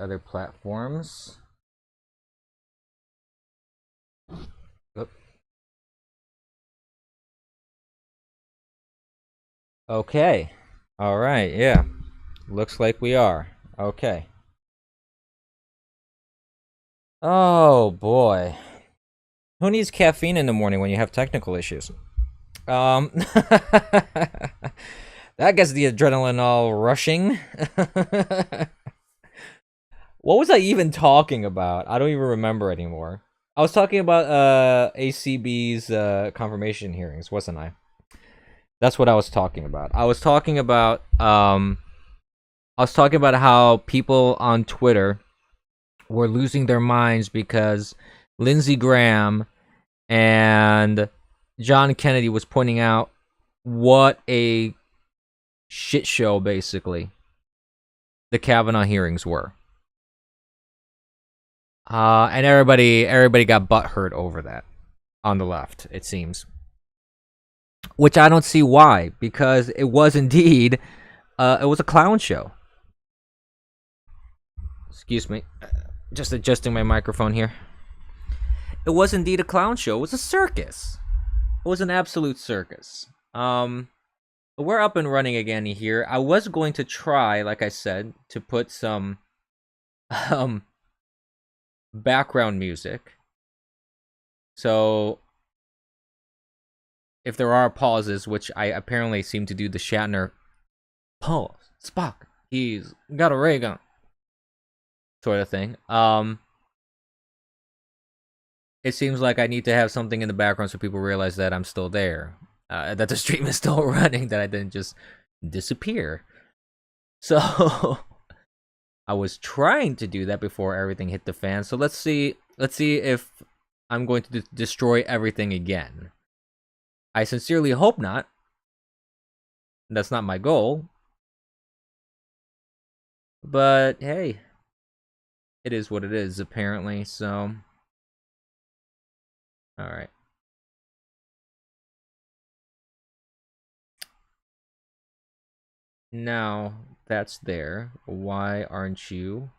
other platforms. Oop. Okay. All right. Yeah. Looks like we are. Okay. Oh boy. Who needs caffeine in the morning when you have technical issues? That gets the adrenaline all rushing. What was I even talking about? I don't even remember anymore. I was talking about ACB's confirmation hearings, wasn't I? That's what I was talking about. I was talking about how people on Twitter were losing their minds because Lindsey Graham and John Kennedy was pointing out what a shit show basically the Kavanaugh hearings were. And everybody got butthurt over that on the left, it seems. Which I don't see why, because it was indeed, it was a clown show. Excuse me, just adjusting my microphone here. It was indeed a clown show. It was a circus. It was an absolute circus. We're up and running again here. I was going to try, like I said, to put some background music. So if there are pauses, which I apparently seem to do the Shatner pause, Spock, he's got a ray gun sort of thing. It seems like I need to have something in the background so people realize that I'm still there, that the stream is still running, that I didn't just disappear. So I was trying to do that before everything hit the fan. So let's see if I'm going to destroy everything again. I sincerely hope not. That's not my goal. But hey, it is what it is, apparently. So, all right. Now that's there. Why aren't you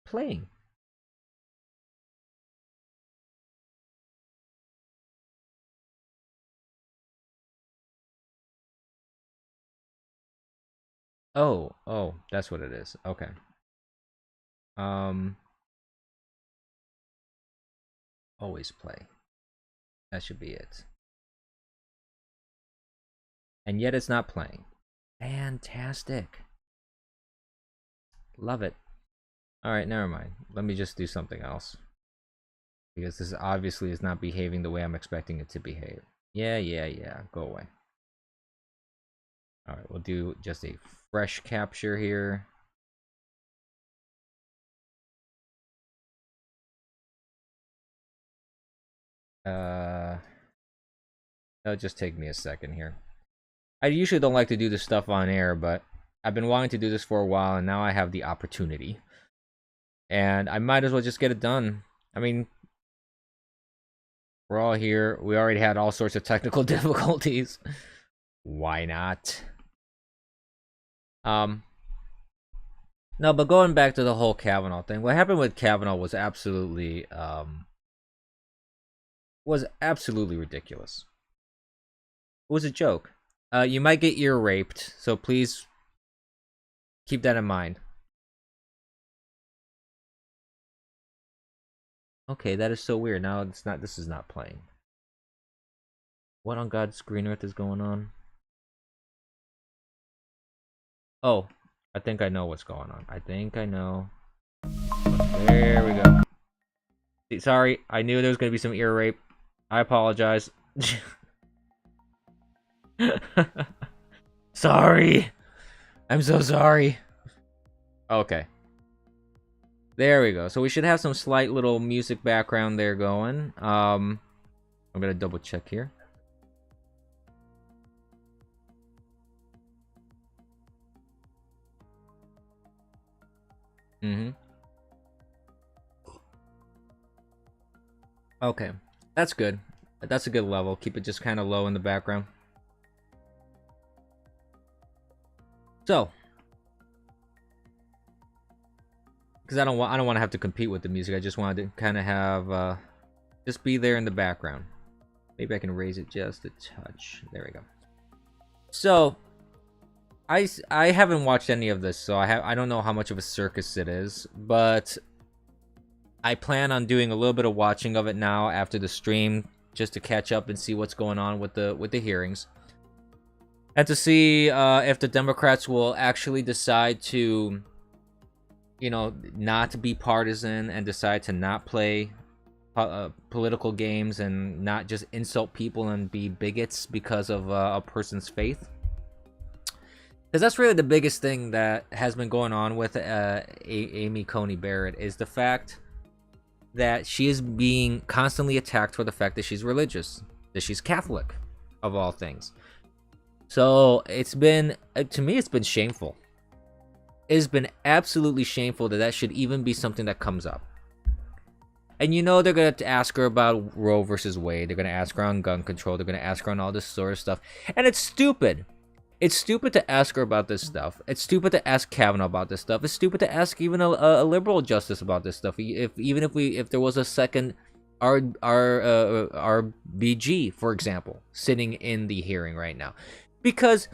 playing? Oh, that's what it is. Okay. Um, always play. That should be it. And yet it's not playing. Fantastic. Love it. Alright, never mind. Let me just do something else. Because this obviously is not behaving the way I'm expecting it to behave. Yeah. Go away. Alright, we'll do just a fresh capture here. It'll just take me a second here. I usually don't like to do this stuff on air, but I've been wanting to do this for a while, and now I have the opportunity. And I might as well just get it done. I mean, we're all here. We already had all sorts of technical difficulties. Why not? No, but going back to the whole Kavanaugh thing, what happened with Kavanaugh was absolutely ridiculous. It was a joke. You might get ear raped, so please keep that in mind. Okay, that is so weird. Now it's not. This is not playing. What on God's green earth is going on? Oh, I think I know what's going on. I think I know. There we go. Sorry, I knew there was going to be some ear rape. I apologize. Sorry. I'm so sorry. Okay. There we go. So we should have some slight little music background there going. I'm going to double check here. Okay. That's good. That's a good level. Keep it just kind of low in the background. So, because I don't want to have to compete with the music. I just wanted to kind of have just be there in the background. Maybe I can raise it just a touch. There we go. So I haven't watched any of this, so I don't know how much of a circus it is, but I plan on doing a little bit of watching of it now after the stream, just to catch up and see what's going on with the hearings, and to see if the Democrats will actually decide to, you know, not be partisan and decide to not play political games and not just insult people and be bigots because of a person's faith. Because that's really the biggest thing that has been going on with Amy Coney Barrett, is the fact that she is being constantly attacked for the fact that she's religious, that she's Catholic, of all things. So it's been, to me, it's been shameful. It's been absolutely shameful that should even be something that comes up. And you know they're going to ask her about Roe versus Wade. They're going to ask her on gun control. They're going to ask her on all this sort of stuff. And it's stupid. It's stupid to ask her about this stuff. It's stupid to ask Kavanaugh about this stuff. It's stupid to ask even a liberal justice about this stuff. If there was a second RBG, for example, sitting in the hearing right now. Because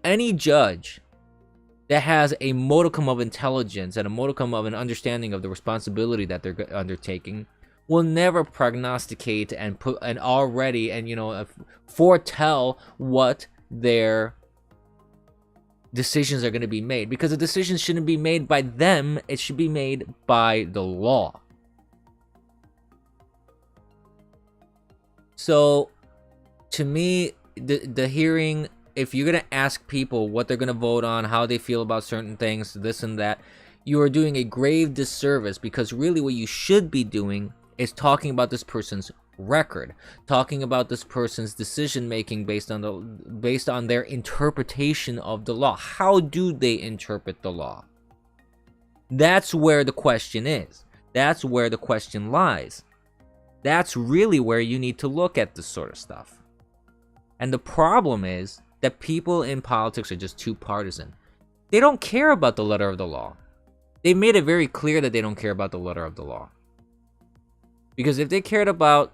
any judge that has a modicum of intelligence and a modicum of an understanding of the responsibility that they're undertaking will never prognosticate and foretell what their decisions are going to be made, because the decisions shouldn't be made by them. It should be made by the law. So to me, the hearing, if you're going to ask people what they're going to vote on, how they feel about certain things, this and that, you are doing a grave disservice, because really what you should be doing is talking about this person's record, talking about this person's decision making based on their interpretation of the law. How do they interpret the law? That's where the question is. That's where the question lies. That's really where you need to look at this sort of stuff. And the problem is that people in politics are just too partisan. They don't care about the letter of the law. They made it very clear that they don't care about the letter of the law. Because if they cared about,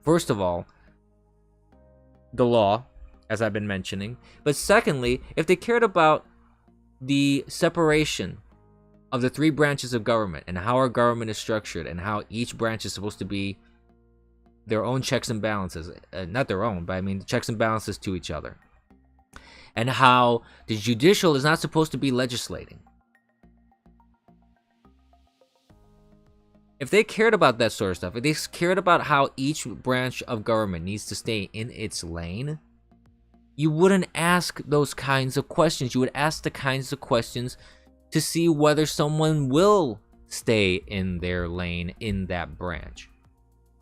first of all, the law, as I've been mentioning, but secondly, if they cared about the separation of the three branches of government and how our government is structured and how each branch is supposed to be their own checks and balances, not their own, but I mean checks and balances to each other, and how the judicial is not supposed to be legislating. If they cared about that sort of stuff, if they cared about how each branch of government needs to stay in its lane, you wouldn't ask those kinds of questions. You would ask the kinds of questions to see whether someone will stay in their lane in that branch.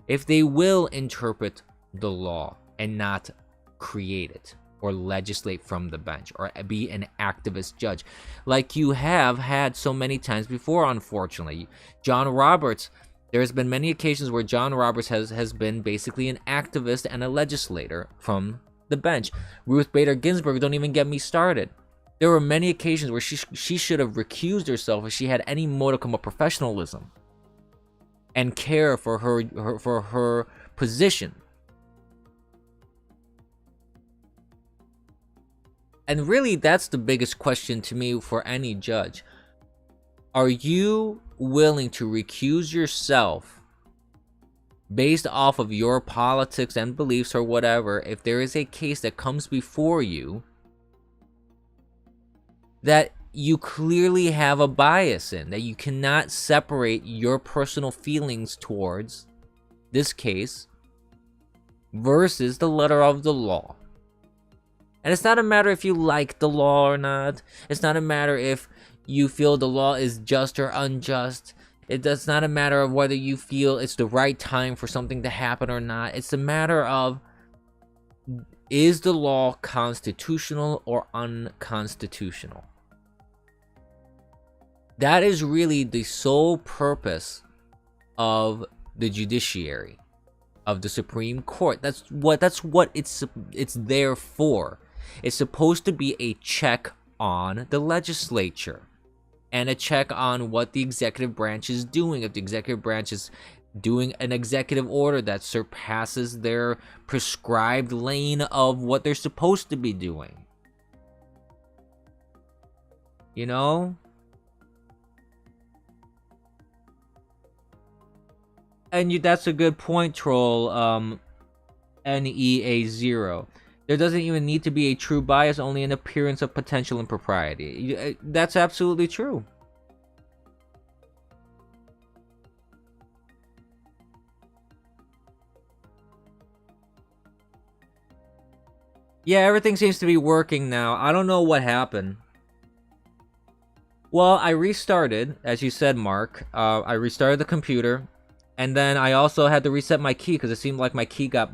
If they will interpret the law and not create it or legislate from the bench or be an activist judge like you have had so many times before. Unfortunately, John Roberts, there's been many occasions where John Roberts has been basically an activist and a legislator from the bench. Ruth Bader Ginsburg, don't even get me started. There were many occasions where she should have recused herself if she had any modicum of professionalism and care for her position. And really, that's the biggest question to me for any judge. Are you willing to recuse yourself based off of your politics and beliefs or whatever if there is a case that comes before you that you clearly have a bias in, that you cannot separate your personal feelings towards this case versus the letter of the law? And it's not a matter if you like the law or not. It's not a matter if you feel the law is just or unjust. It's not a matter of whether you feel it's the right time for something to happen or not. It's a matter of, is the law constitutional or unconstitutional? That is really the sole purpose of the judiciary, of the Supreme Court. That's what it's there for. It's supposed to be a check on the legislature. and a check on what the executive branch is doing. If the executive branch is doing an executive order that surpasses their prescribed lane of what they're supposed to be doing. You know? And that's a good point, Troll. NEA0. There doesn't even need to be a true bias, only an appearance of potential impropriety. That's absolutely true. Yeah, everything seems to be working now. I don't know what happened. Well, I restarted, as you said, Mark. I restarted the computer, and then I also had to reset my key because it seemed like my key got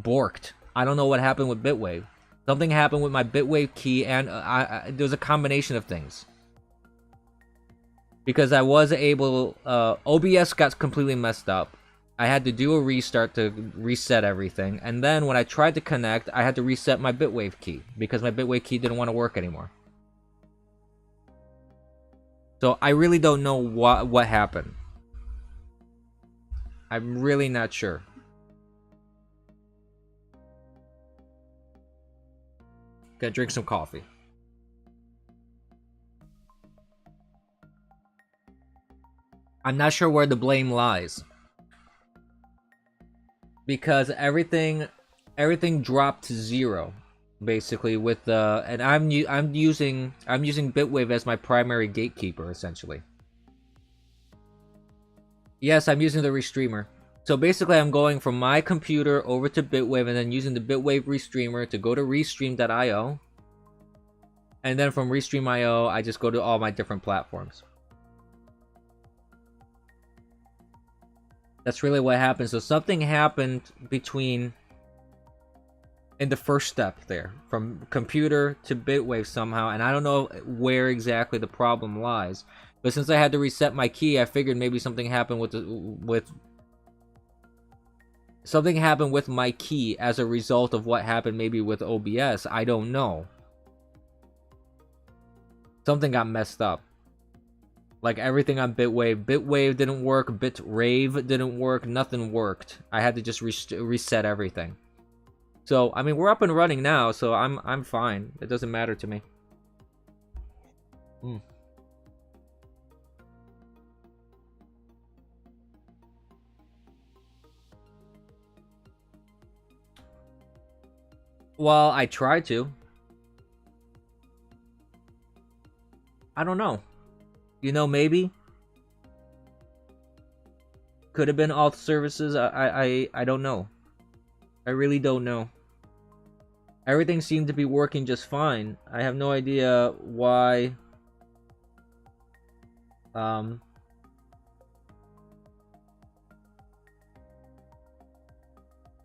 borked. I don't know what happened with Bitwave. Something happened with my Bitwave key, and there was a combination of things. Because I was able... OBS got completely messed up. I had to do a restart to reset everything, and then when I tried to connect, I had to reset my Bitwave key, because my Bitwave key didn't want to work anymore. So I really don't know what happened. I'm really not sure. Gotta drink some coffee. I'm not sure where the blame lies. Because everything dropped to 0, basically, with and I'm using Bitwave as my primary gatekeeper, essentially. Yes, I'm using the restreamer. So basically, I'm going from my computer over to Bitwave, and then using the Bitwave restreamer to go to Restream.io. And then from Restream.io, I just go to all my different platforms. That's really what happened. So something happened in the first step there, from computer to Bitwave somehow, and I don't know where exactly the problem lies. But since I had to reset my key, I figured maybe something happened with my key as a result of what happened maybe with OBS. I don't know. Something got messed up. Like everything on Bitwave. Bitwave didn't work, Bitrave didn't work, nothing worked. I had to just reset everything. So, I mean, we're up and running now, so I'm fine. It doesn't matter to me. Well, I tried to. I don't know. You know, maybe. Could have been alt services. I don't know. I really don't know. Everything seemed to be working just fine. I have no idea why. I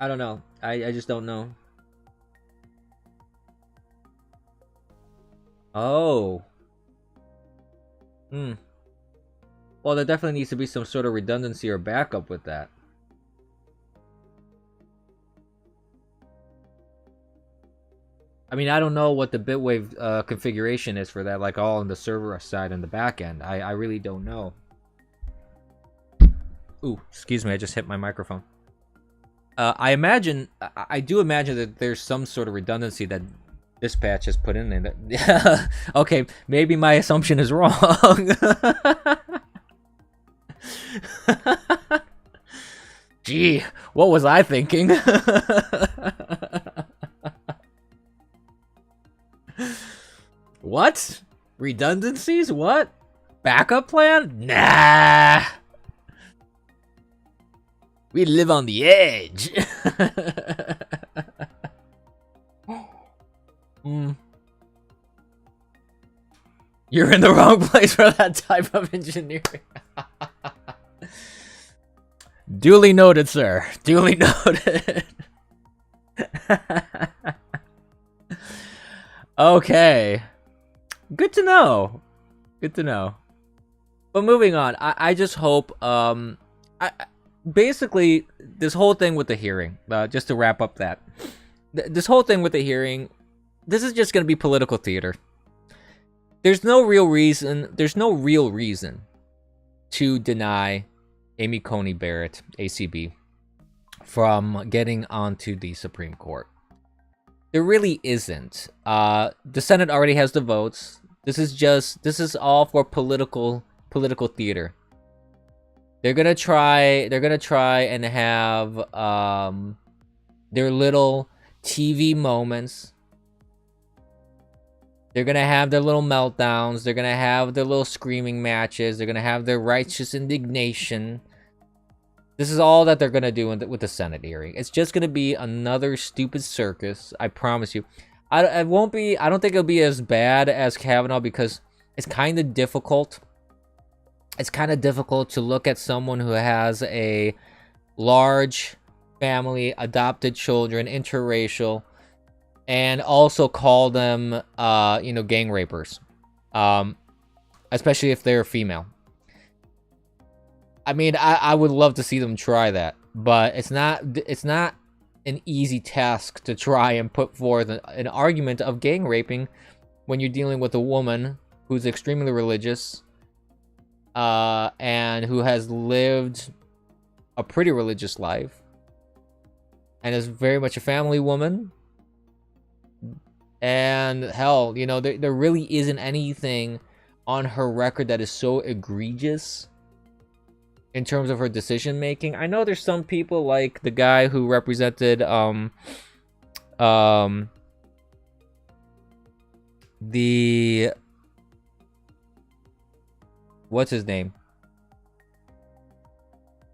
don't know. I just don't know. Oh. Well, there definitely needs to be some sort of redundancy or backup with that. I mean, I don't know what the Bitwave configuration is for that, like all on the server side and the back end. I really don't know. Ooh, excuse me, I just hit my microphone. I do imagine that there's some sort of redundancy that Dispatch has put in there. That, okay, maybe my assumption is wrong. Gee, what was I thinking? What? Redundancies? What? Backup plan? Nah. We live on the edge. You're in the wrong place for that type of engineering. Duly noted, sir. Duly noted. Okay. Good to know. Good to know. But moving on, I just hope, basically, this whole thing with the hearing, just to wrap up that, this whole thing with the hearing, this is just going to be political theater. there's no real reason. There's no real reason to deny Amy Coney Barrett, ACB, from getting onto the Supreme Court. There really isn't. The Senate already has the votes. This is all for political theater. They're gonna try and have their little TV moments. They're gonna have their little meltdowns. They're gonna have their little screaming matches. They're gonna have their righteous indignation. This is all that they're gonna do with the Senate hearing. It's just gonna be another stupid circus. I promise you. I don't think it'll be as bad as Kavanaugh, because it's kind of difficult. It's kind of difficult to look at someone who has a large family, adopted children, interracial, and also call them, gang rapers, especially if they're female. I mean, I would love to see them try that, but it's not an easy task to try and put forth an argument of gang raping when you're dealing with a woman who's extremely religious, and who has lived a pretty religious life, and is very much a family woman. And hell, there really isn't anything on her record that is so egregious in terms of her decision making. I know there's some people, like the guy who represented the what's his name?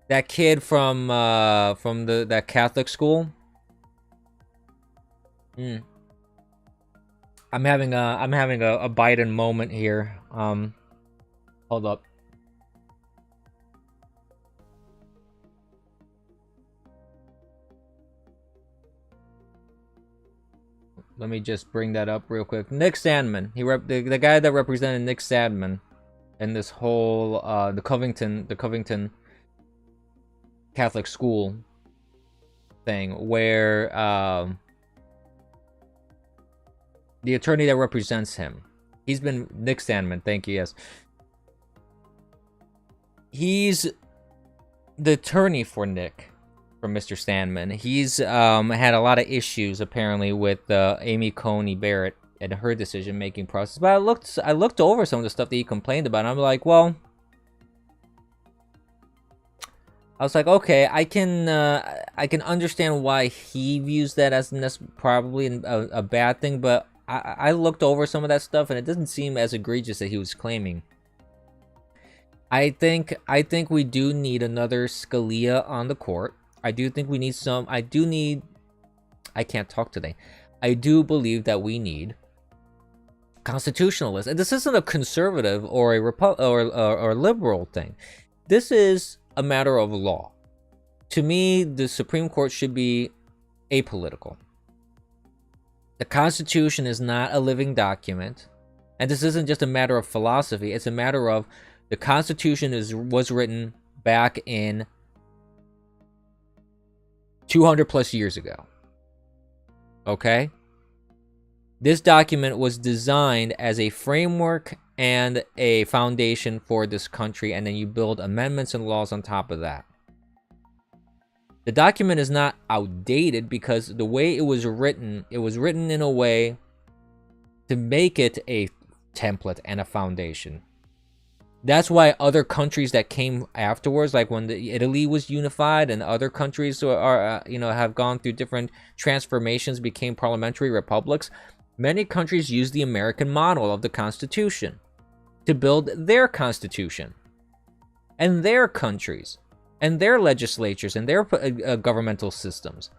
That kid from that Catholic school. I'm having a Biden moment here. Hold up. Let me just bring that up real quick. Nick Sandmann. The guy that represented Nick Sandmann in this whole the Covington Catholic school thing, where the attorney that represents him, he's been Nick Sandmann. Thank you. Yes, he's the attorney for Nick. From Mr. Sandmann. He's had a lot of issues apparently with Amy Coney Barrett and her decision-making process. But I looked over some of the stuff that he complained about, and I'm like, well, I was like, okay, I can understand why he views that as probably a bad thing, but I looked over some of that stuff, and it doesn't seem as egregious as he was claiming. I think we do need another Scalia on the court. I do think we need some. I can't talk today. I do believe that we need constitutionalists, and this isn't a conservative or a or liberal thing. This is a matter of law. To me, the Supreme Court should be apolitical. The Constitution is not a living document, and this isn't just a matter of philosophy. It's a matter of the Constitution was written back in 200 plus years ago. Okay? This document was designed as a framework and a foundation for this country, and then you build amendments and laws on top of that. The document is not outdated because the way it was written in a way to make it a template and a foundation. That's why other countries that came afterwards, like when Italy was unified and other countries have gone through different transformations, became parliamentary republics, many countries used the American model of the Constitution to build their constitution and their countries and their legislatures and their governmental systems.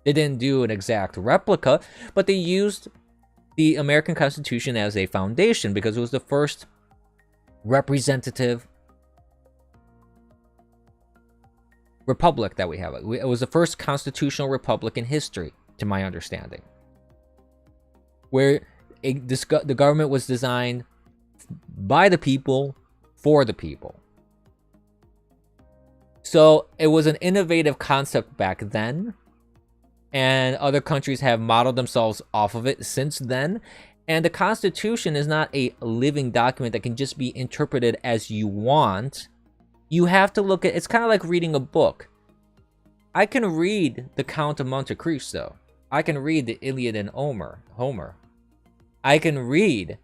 They didn't do an exact replica, but they used the American Constitution as a foundation because it was the first representative republic that we have. It was the first constitutional republic in history, to my understanding, where the government was designed by the people for the people. So it was an innovative concept back then, and other countries have modeled themselves off of it since then. And the Constitution is not a living document that can just be interpreted as you want. You have to look at, it's kind of like reading a book. I can read the Count of Monte Cristo. I can read the Iliad and Homer. I can read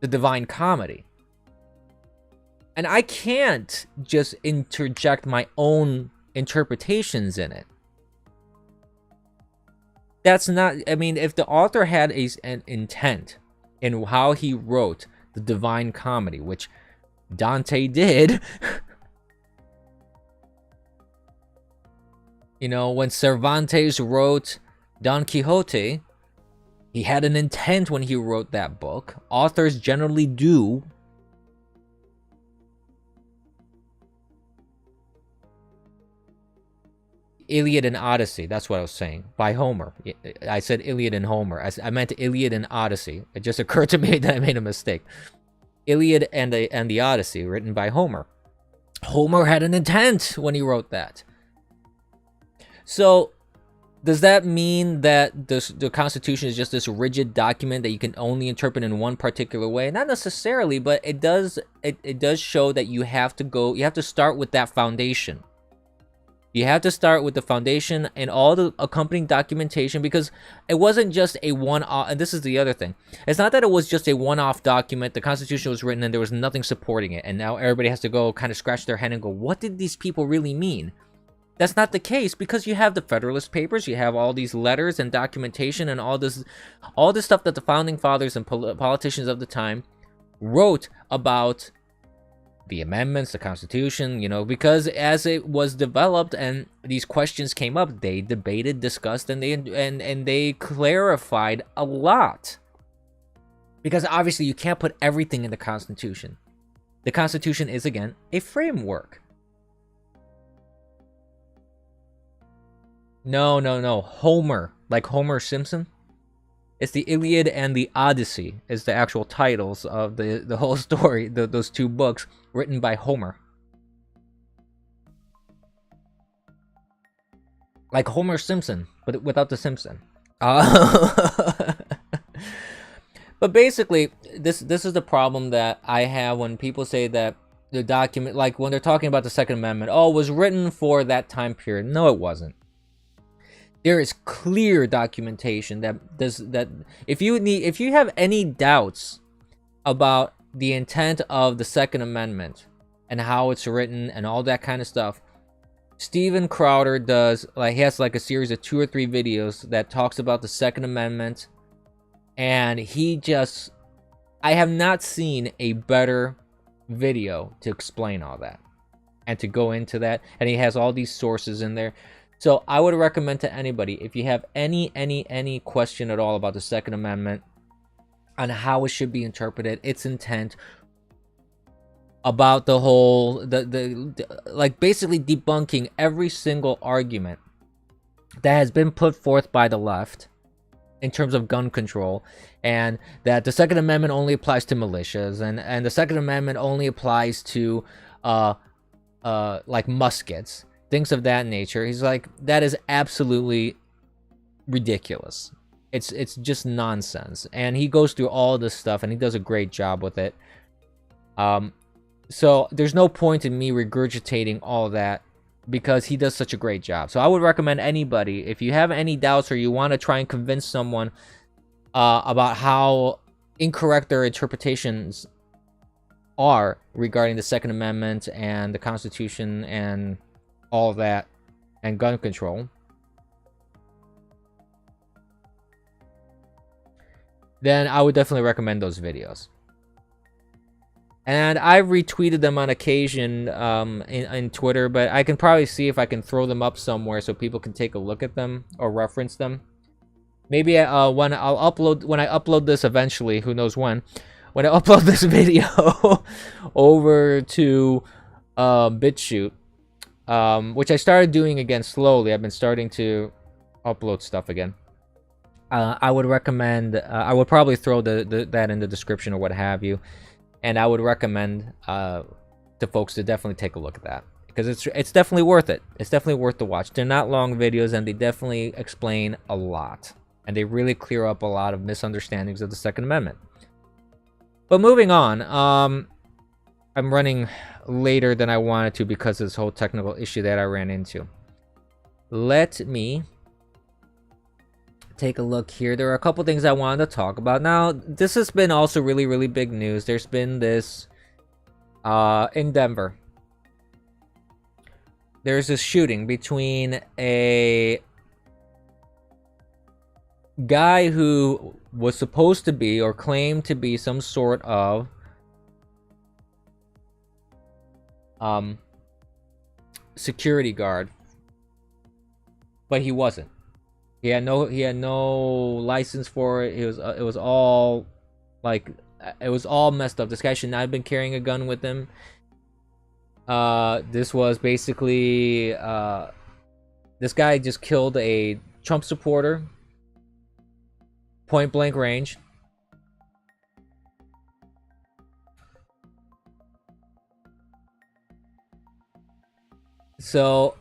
the Divine Comedy. And I can't just interject my own interpretations in it. That's not, I mean, if the author had an intent in how he wrote the Divine Comedy, which Dante did, you know, when Cervantes wrote Don Quixote, he had an intent when he wrote that book. Authors generally do. Iliad and Odyssey, that's what I was saying, by Homer. I said Iliad and Homer. I meant Iliad and Odyssey. It just occurred to me that I made a mistake. Iliad and the Odyssey, written by Homer. Homer had an intent when he wrote that. So, does that mean that the Constitution is just this rigid document that you can only interpret in one particular way? Not necessarily, but it does show that you have to start with that foundation. You have to start with the foundation and all the accompanying documentation, because it wasn't just a one-off, and this is the other thing. It's not that it was just a one-off document. The Constitution was written and there was nothing supporting it, and now everybody has to go kind of scratch their head and go, what did these people really mean? That's not the case, because you have the Federalist Papers, you have all these letters and documentation and all this stuff that the Founding Fathers and politicians of the time wrote about the amendments, the Constitution, you know, because as it was developed and these questions came up, they debated, discussed, and they clarified a lot. Because obviously you can't put everything in the Constitution. The Constitution is, again, a framework. No. Homer, like Homer Simpson. It's the Iliad and the Odyssey is the actual titles of the whole story, those two books written by Homer. Like Homer Simpson, but without the Simpson. But basically, this is the problem that I have when people say that the document, like when they're talking about the Second Amendment, oh, it was written for that time period. No, it wasn't. There is clear documentation that if you have any doubts about the intent of the Second Amendment and how it's written and all that kind of stuff, Steven Crowder he has like a series of 2 or 3 videos that talks about the Second Amendment, and I have not seen a better video to explain all that and to go into that, and he has all these sources in there. So I would recommend to anybody, if you have any question at all about the Second Amendment, on how it should be interpreted, its intent, about the whole, like basically debunking every single argument that has been put forth by the left in terms of gun control, and that the Second Amendment only applies to militias, and the Second Amendment only applies to like muskets, things of that nature. He's like, that is absolutely ridiculous. It's just nonsense. And he goes through all this stuff, and he does a great job with it. So there's no point in me regurgitating all that, because he does such a great job. So I would recommend anybody, if you have any doubts or you want to try and convince someone about how incorrect their interpretations are regarding the Second Amendment and the Constitution and all that, and gun control, then I would definitely recommend those videos. And I've retweeted them on occasion in Twitter, but I can probably see if I can throw them up somewhere so people can take a look at them or reference them. Maybe when I upload this eventually, who knows when I upload this video over to BitChute, which I started doing again slowly. I've been starting to upload stuff again. I would recommend, I would probably throw that in the description or what have you, and I would recommend to folks to definitely take a look at that, because it's definitely worth it. It's definitely worth the watch. They're not long videos, and they definitely explain a lot. and they really clear up a lot of misunderstandings of the Second Amendment. But moving on, I'm running later than I wanted to because of this whole technical issue that I ran into. Let me take a look here. There are a couple things I wanted to talk about. Now, this has been also really, really big news. There's been this in Denver. There's this shooting between a guy who was supposed to be or claimed to be some sort of security guard, but he wasn't. He had no license for it. It was all like, it was all messed up. This guy should not have been carrying a gun with him. This was basically this guy just killed a Trump supporter, point blank range. So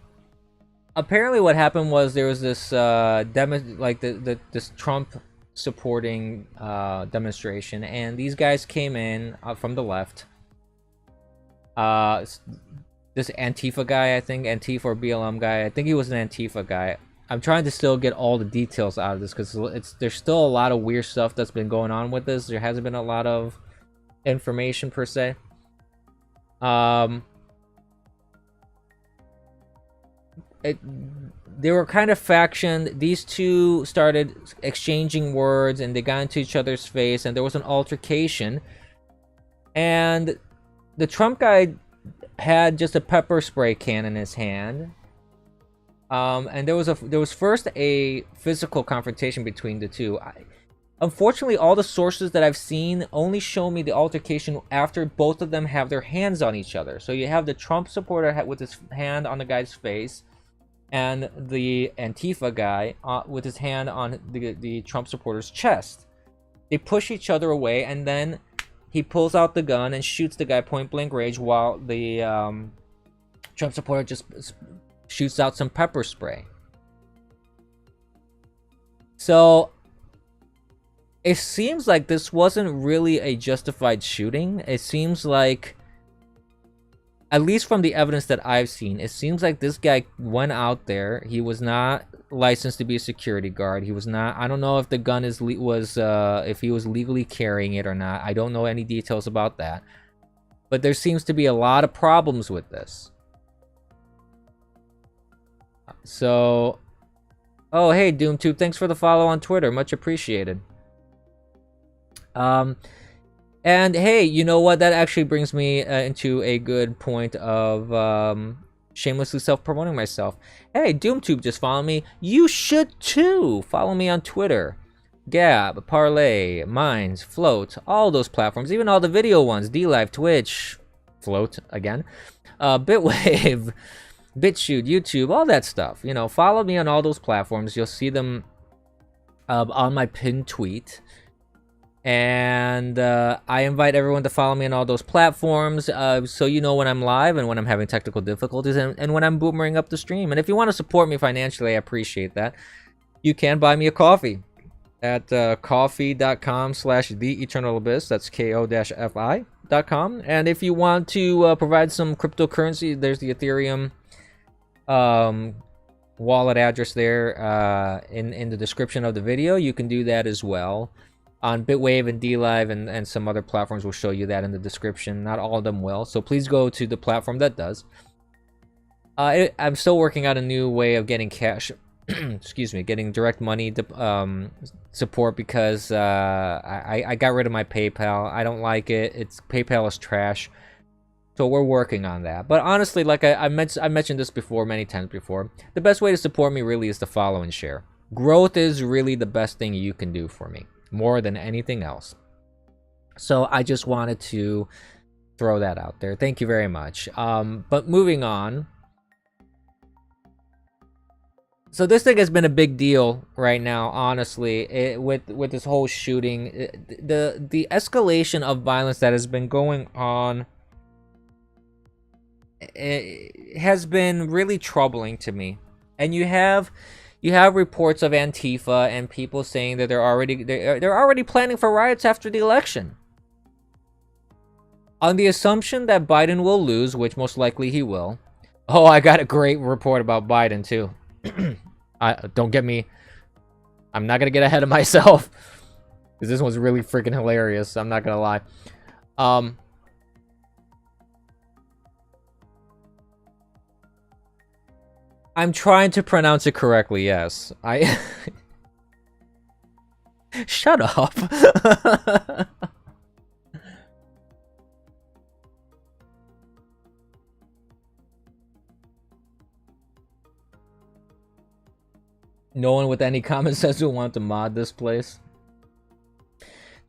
apparently what happened was there was this this Trump supporting demonstration, and these guys came in from the left. This Antifa guy, I think, Antifa or BLM guy, I think he was an Antifa guy. I'm trying to still get all the details out of this because there's still a lot of weird stuff that's been going on with this. There hasn't been a lot of information per se. They were kind of factioned. These two started exchanging words and they got into each other's face, and there was an altercation. And the Trump guy had just a pepper spray can in his hand. And there was first a physical confrontation between the two. Unfortunately, all the sources that I've seen only show me the altercation after both of them have their hands on each other. So you have the Trump supporter with his hand on the guy's face, and the Antifa guy with his hand on the Trump supporter's chest. They push each other away, and then he pulls out the gun and shoots the guy point blank range, while the Trump supporter just shoots out some pepper spray. So it seems like this wasn't really a justified shooting. It seems like, at least from the evidence that I've seen, it seems like this guy went out there. He was not licensed to be a security guard. He was not. I don't know if the gun if he was legally carrying it or not. I don't know any details about that. But there seems to be a lot of problems with this. So, oh hey DoomTube, thanks for the follow on Twitter. Much appreciated. And hey, you know what? That actually brings me into a good point of shamelessly self-promoting myself. Hey, DoomTube just followed me. You should too. Follow me on Twitter. Gab, Parlay, Minds, Float, all those platforms, even all the video ones, DLive, Twitch, Float again, Bitwave, BitChute, YouTube, all that stuff. You know, follow me on all those platforms. You'll see them on my pinned tweet. And I invite everyone to follow me on all those platforms, so you know when I'm live and when I'm having technical difficulties, and when I'm boomering up the stream. And if you want to support me financially, I appreciate that. You can buy me a coffee at coffee.com/theeternalabyss. That's ko-fi.com. And if you want to provide some cryptocurrency, there's the Ethereum wallet address there in the description of the video. You can do that as well. On Bitwave and DLive and some other platforms will show you that in the description. Not all of them will, so please go to the platform that does. I'm still working out a new way of getting cash, excuse me, getting direct money support, because I got rid of my PayPal. I don't like it. PayPal is trash. So we're working on that. But honestly, like I mentioned this before, many times before, the best way to support me really is to follow and share. Growth is really the best thing you can do for me, more than anything else. So I just wanted to throw that out there. Thank you very much. But moving on. So this thing has been a big deal right now, honestly, with this whole shooting. The escalation of violence that has been going on, it has been really troubling to me. And you have You have reports of Antifa and people saying that they're already planning for riots after the election. On the assumption that Biden will lose, which most likely he will. Oh, I got a great report about Biden too. Don't get me. I'm not gonna get ahead of myself because this one's really freaking hilarious. I'm not gonna lie. I'm trying to pronounce it correctly. Yes, I. Shut up. No one with any common sense will want to mod this place.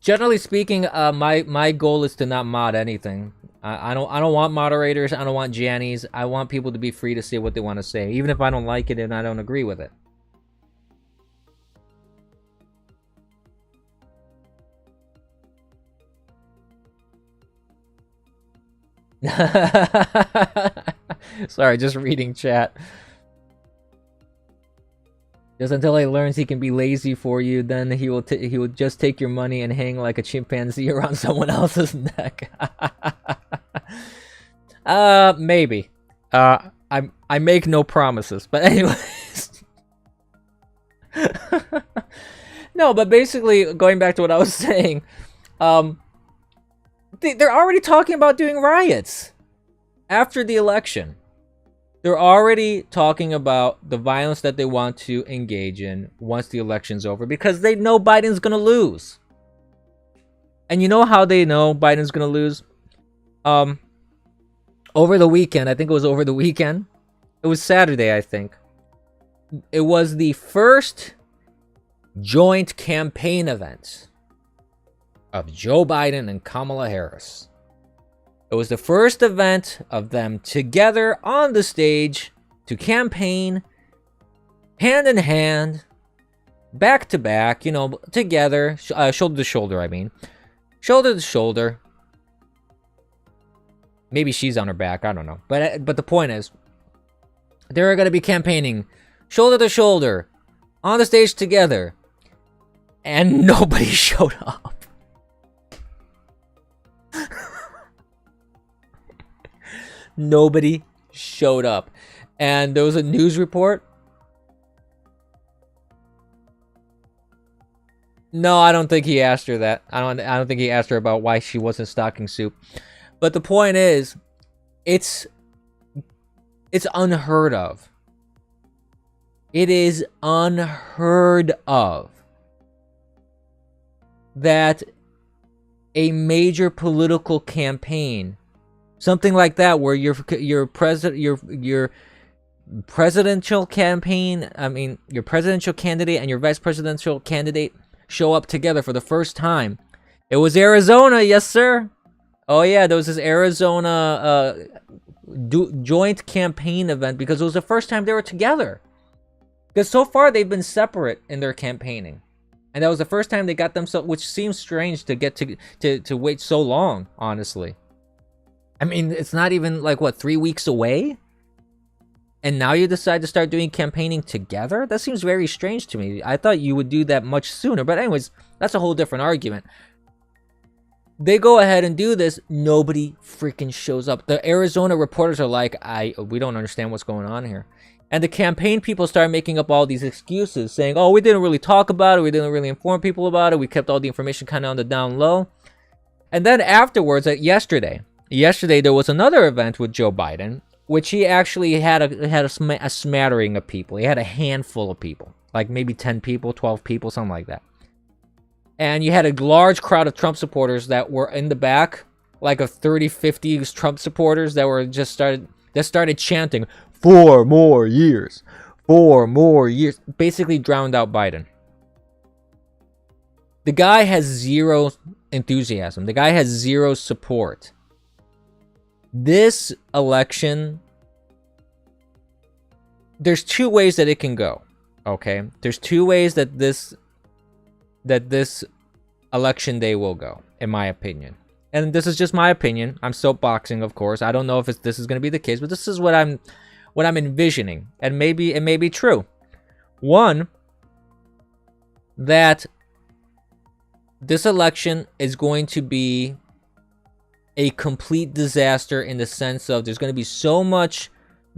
Generally speaking, my goal is to not mod anything. I don't want moderators. I don't want Jannies. I want people to be free to say what they want to say, even if I don't like it and I don't agree with it. Sorry, just reading chat. Just until he learns he can be lazy for you, then he will just take your money and hang like a chimpanzee around someone else's neck. Maybe. I make no promises, but anyways. No, but basically, going back to what I was saying, they're already talking about doing riots after the election. They're already talking about the violence that they want to engage in once the election's over because they know Biden's going to lose. And you know how they know Biden's going to lose? Over the weekend, I think it was over the weekend. It was Saturday, I think. It was the first joint campaign event of Joe Biden and Kamala Harris. It was the first event of them together on the stage to campaign, hand in hand, back to back, you know, together, shoulder to shoulder, I mean. Shoulder to shoulder. Maybe she's on her back, I don't know. But the point is, they're going to be campaigning shoulder to shoulder on the stage together. And nobody showed up. Nobody showed up. And there was a news report. No, I don't think he asked her that. I don't think he asked her about why she wasn't stocking soup. But the point is, it's unheard of. It is unheard of that a major political campaign, something like that, where your presidential campaign, I mean, your presidential candidate and your vice presidential candidate show up together for the first time. It was Arizona, yes, sir. Oh, yeah, there was this Arizona joint campaign event because it was the first time they were together. Because so far, they've been separate in their campaigning. And that was the first time they got themselves, which seems strange to get to wait so long, honestly. I mean, it's not even like, what, 3 weeks away? And now you decide to start doing campaigning together? That seems very strange to me. I thought you would do that much sooner. But anyways, that's a whole different argument. They go ahead and do this. Nobody freaking shows up. The Arizona reporters are like, we don't understand what's going on here. And the campaign people start making up all these excuses, saying, oh, we didn't really talk about it. We didn't really inform people about it. We kept all the information kind of on the down low. And then afterwards, yesterday there was another event with Joe Biden, which he actually had a smattering of people. He had a handful of people, like maybe 10 people, 12 people, something like that. And you had a large crowd of Trump supporters that were in the back, like of 30, 50 Trump supporters that were started chanting, 4 more years, 4 more years, basically drowned out Biden. The guy has zero enthusiasm. The guy has zero support. This election, there's 2 ways that it can go, okay? There's 2 ways that this election day will go, in my opinion. And this is just my opinion. I'm soapboxing, of course. I don't know if this is going to be the case, but this is what I'm envisioning. And maybe it may be true. One, that this election is going to be a complete disaster in the sense of there's going to be so much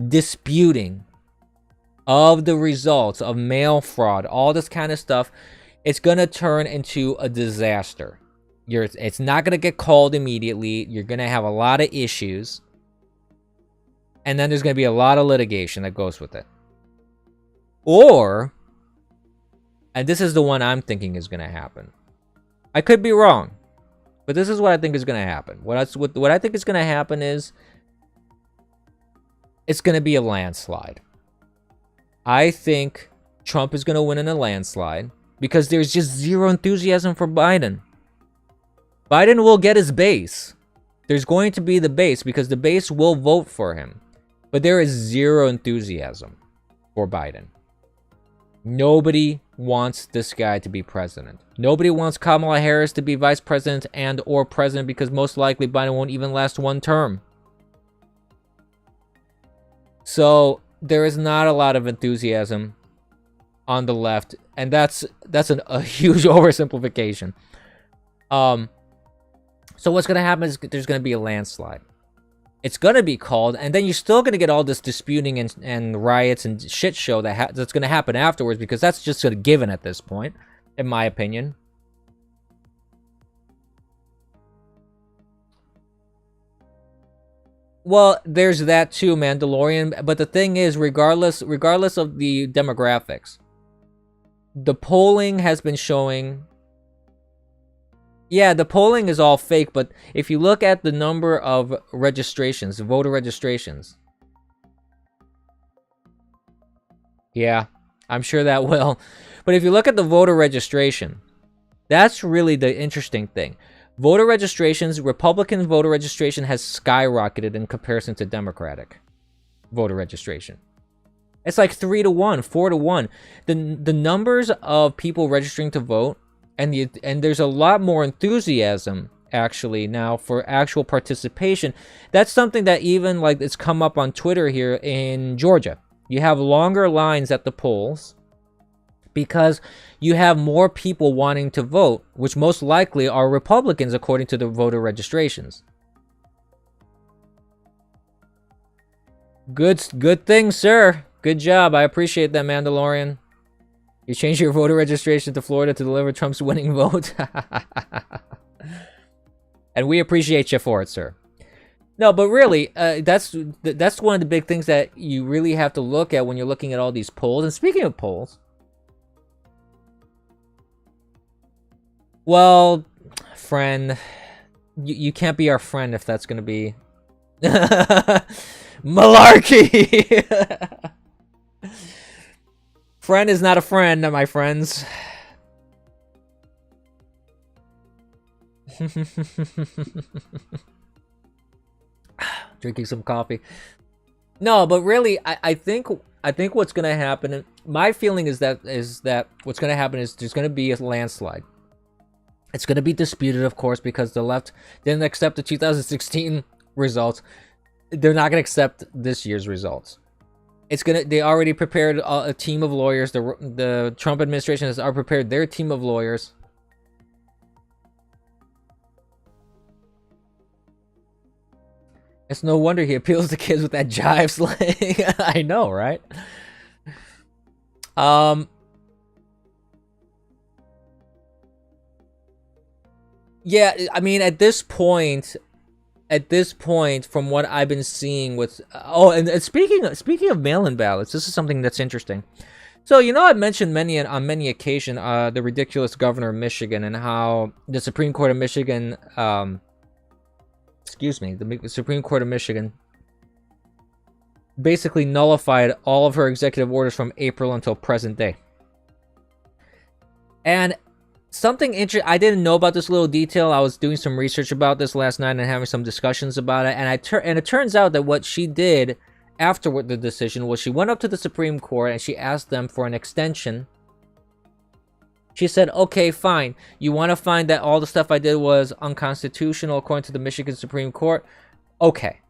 disputing of the results of mail fraud, all this kind of stuff. It's going to turn into a disaster. It's not going to get called immediately. You're going to have a lot of issues. And then there's going to be a lot of litigation that goes with it. Or, and this is the one I'm thinking is going to happen. I could be wrong, but this is what I think is going to happen. What I think is going to happen is it's going to be a landslide. I think Trump is going to win in a landslide because there's just zero enthusiasm for Biden. Biden will get his base. There's going to be the base because the base will vote for him. But there is zero enthusiasm for Biden. Nobody wants this guy to be president. Nobody wants Kamala Harris to be vice president and or president because most likely Biden won't even last one term. So there is not a lot of enthusiasm on the left, and that's a huge oversimplification. So what's going to happen is there's going to be a landslide. It's going to be called, and then you're still going to get all this disputing and riots and shit show that's going to happen afterwards because that's just a given at this point, in my opinion. Well, there's that too, Mandalorian. But the thing is, regardless of the demographics, the polling has been showing. Yeah, the polling is all fake, but if you look at the number of registrations, voter registrations. Yeah, I'm sure that will. But if you look at the voter registration, that's really the interesting thing. Voter registrations, Republican voter registration has skyrocketed in comparison to Democratic voter registration. It's like 3-1, 4-1. The numbers of people registering to vote, and there's a lot more enthusiasm actually now for actual participation. That's something that even like it's come up on Twitter here in Georgia. You have longer lines at the polls because you have more people wanting to vote, which most likely are Republicans according to the voter registrations. Good thing, sir. Good job. I appreciate that, Mandalorian. You changed your voter registration to Florida to deliver Trump's winning vote. And we appreciate you for it, sir. No, but really, that's one of the big things that you really have to look at when you're looking at all these polls. And speaking of polls, well, friend, you can't be our friend if that's going to be malarkey. Friend is not a friend, my friends. Drinking some coffee. No, but really, I think what's gonna happen. My feeling is that what's gonna happen is there's gonna be a landslide. It's gonna be disputed, of course, because the left didn't accept the 2016 results. They're not gonna accept this year's results. They already prepared a team of lawyers. The Trump administration has already prepared their team of lawyers. It's no wonder he appeals to kids with that jive slang. I know, right? Yeah, I mean, at this point, from what I've been seeing with and speaking of mail-in ballots, this is something that's interesting. So I've mentioned on many occasions the ridiculous governor of Michigan and how the Supreme Court of Michigan, the Supreme Court of Michigan basically nullified all of her executive orders from April until present day. And something interesting, I didn't know about this little detail. I was doing some research about this last night and having some discussions about it. And it turns out that what she did after the decision was she went up to the Supreme Court and she asked them for an extension. She said, okay, fine. You want to find that all the stuff I did was unconstitutional according to the Michigan Supreme Court? Okay.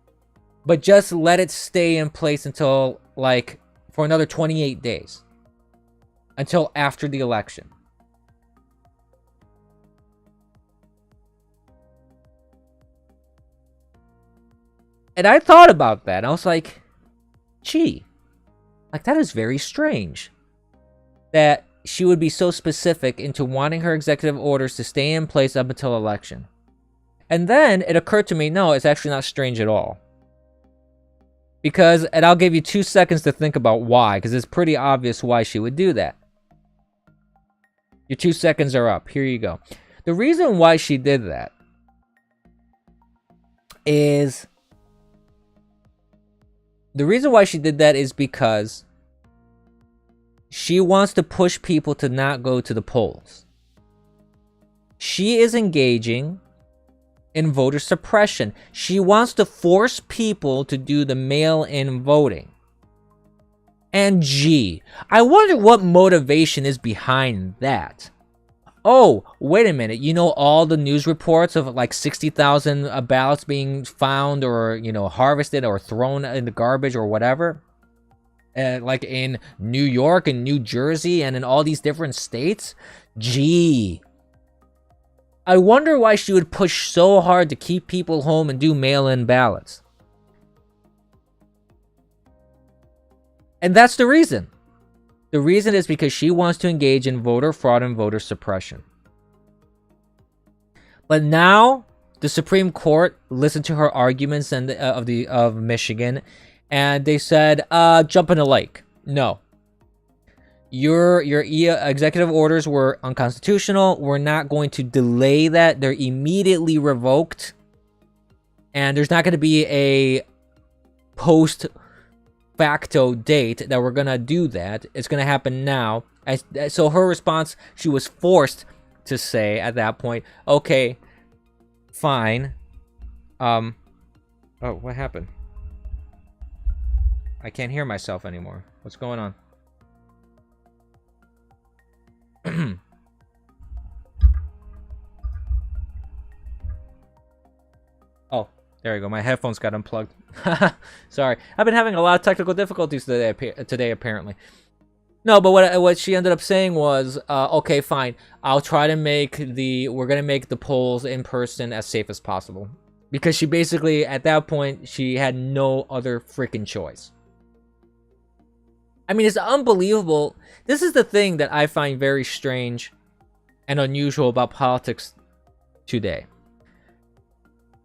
But just let it stay in place until, for another 28 days. until after the election. And I thought about that. And I was like, gee, like that is very strange that she would be so specific into wanting her executive orders to stay in place up until election. And then it occurred to me, no, it's actually not strange at all. Because, and I'll give you 2 seconds to think about why, because it's pretty obvious why she would do that. Your 2 seconds are up. Here you go. The reason why she did that is... The reason why she did that is because she wants to push people to not go to the polls. She is engaging in voter suppression. She wants to force people to do the mail-in voting. And gee, I wonder what motivation is behind that. Oh, wait a minute. You know all the news reports of like 60,000 ballots being found or, harvested or thrown in the garbage or whatever? Like in New York and New Jersey and in all these different states? Gee. I wonder why she would push so hard to keep people home and do mail-in ballots. And that's the reason. The reason is because she wants to engage in voter fraud and voter suppression. But now the Supreme Court listened to her arguments and of Michigan, and they said, jump in the lake. No. Your executive orders were unconstitutional. We're not going to delay that. They're immediately revoked. And there's not going to be a post facto date that we're going to do that. It's going to happen now. So her response, she was forced to say at that point, okay, fine. Oh, what happened? I can't hear myself anymore. What's going on? Oh, there you go. My headphones got unplugged. Sorry. I've been having a lot of technical difficulties today apparently. No, but what she ended up saying was, okay, fine. I'll try to we're going to make the polls in person as safe as possible. Because she basically, at that point, she had no other freaking choice. I mean, it's unbelievable. This is the thing that I find very strange and unusual about politics today.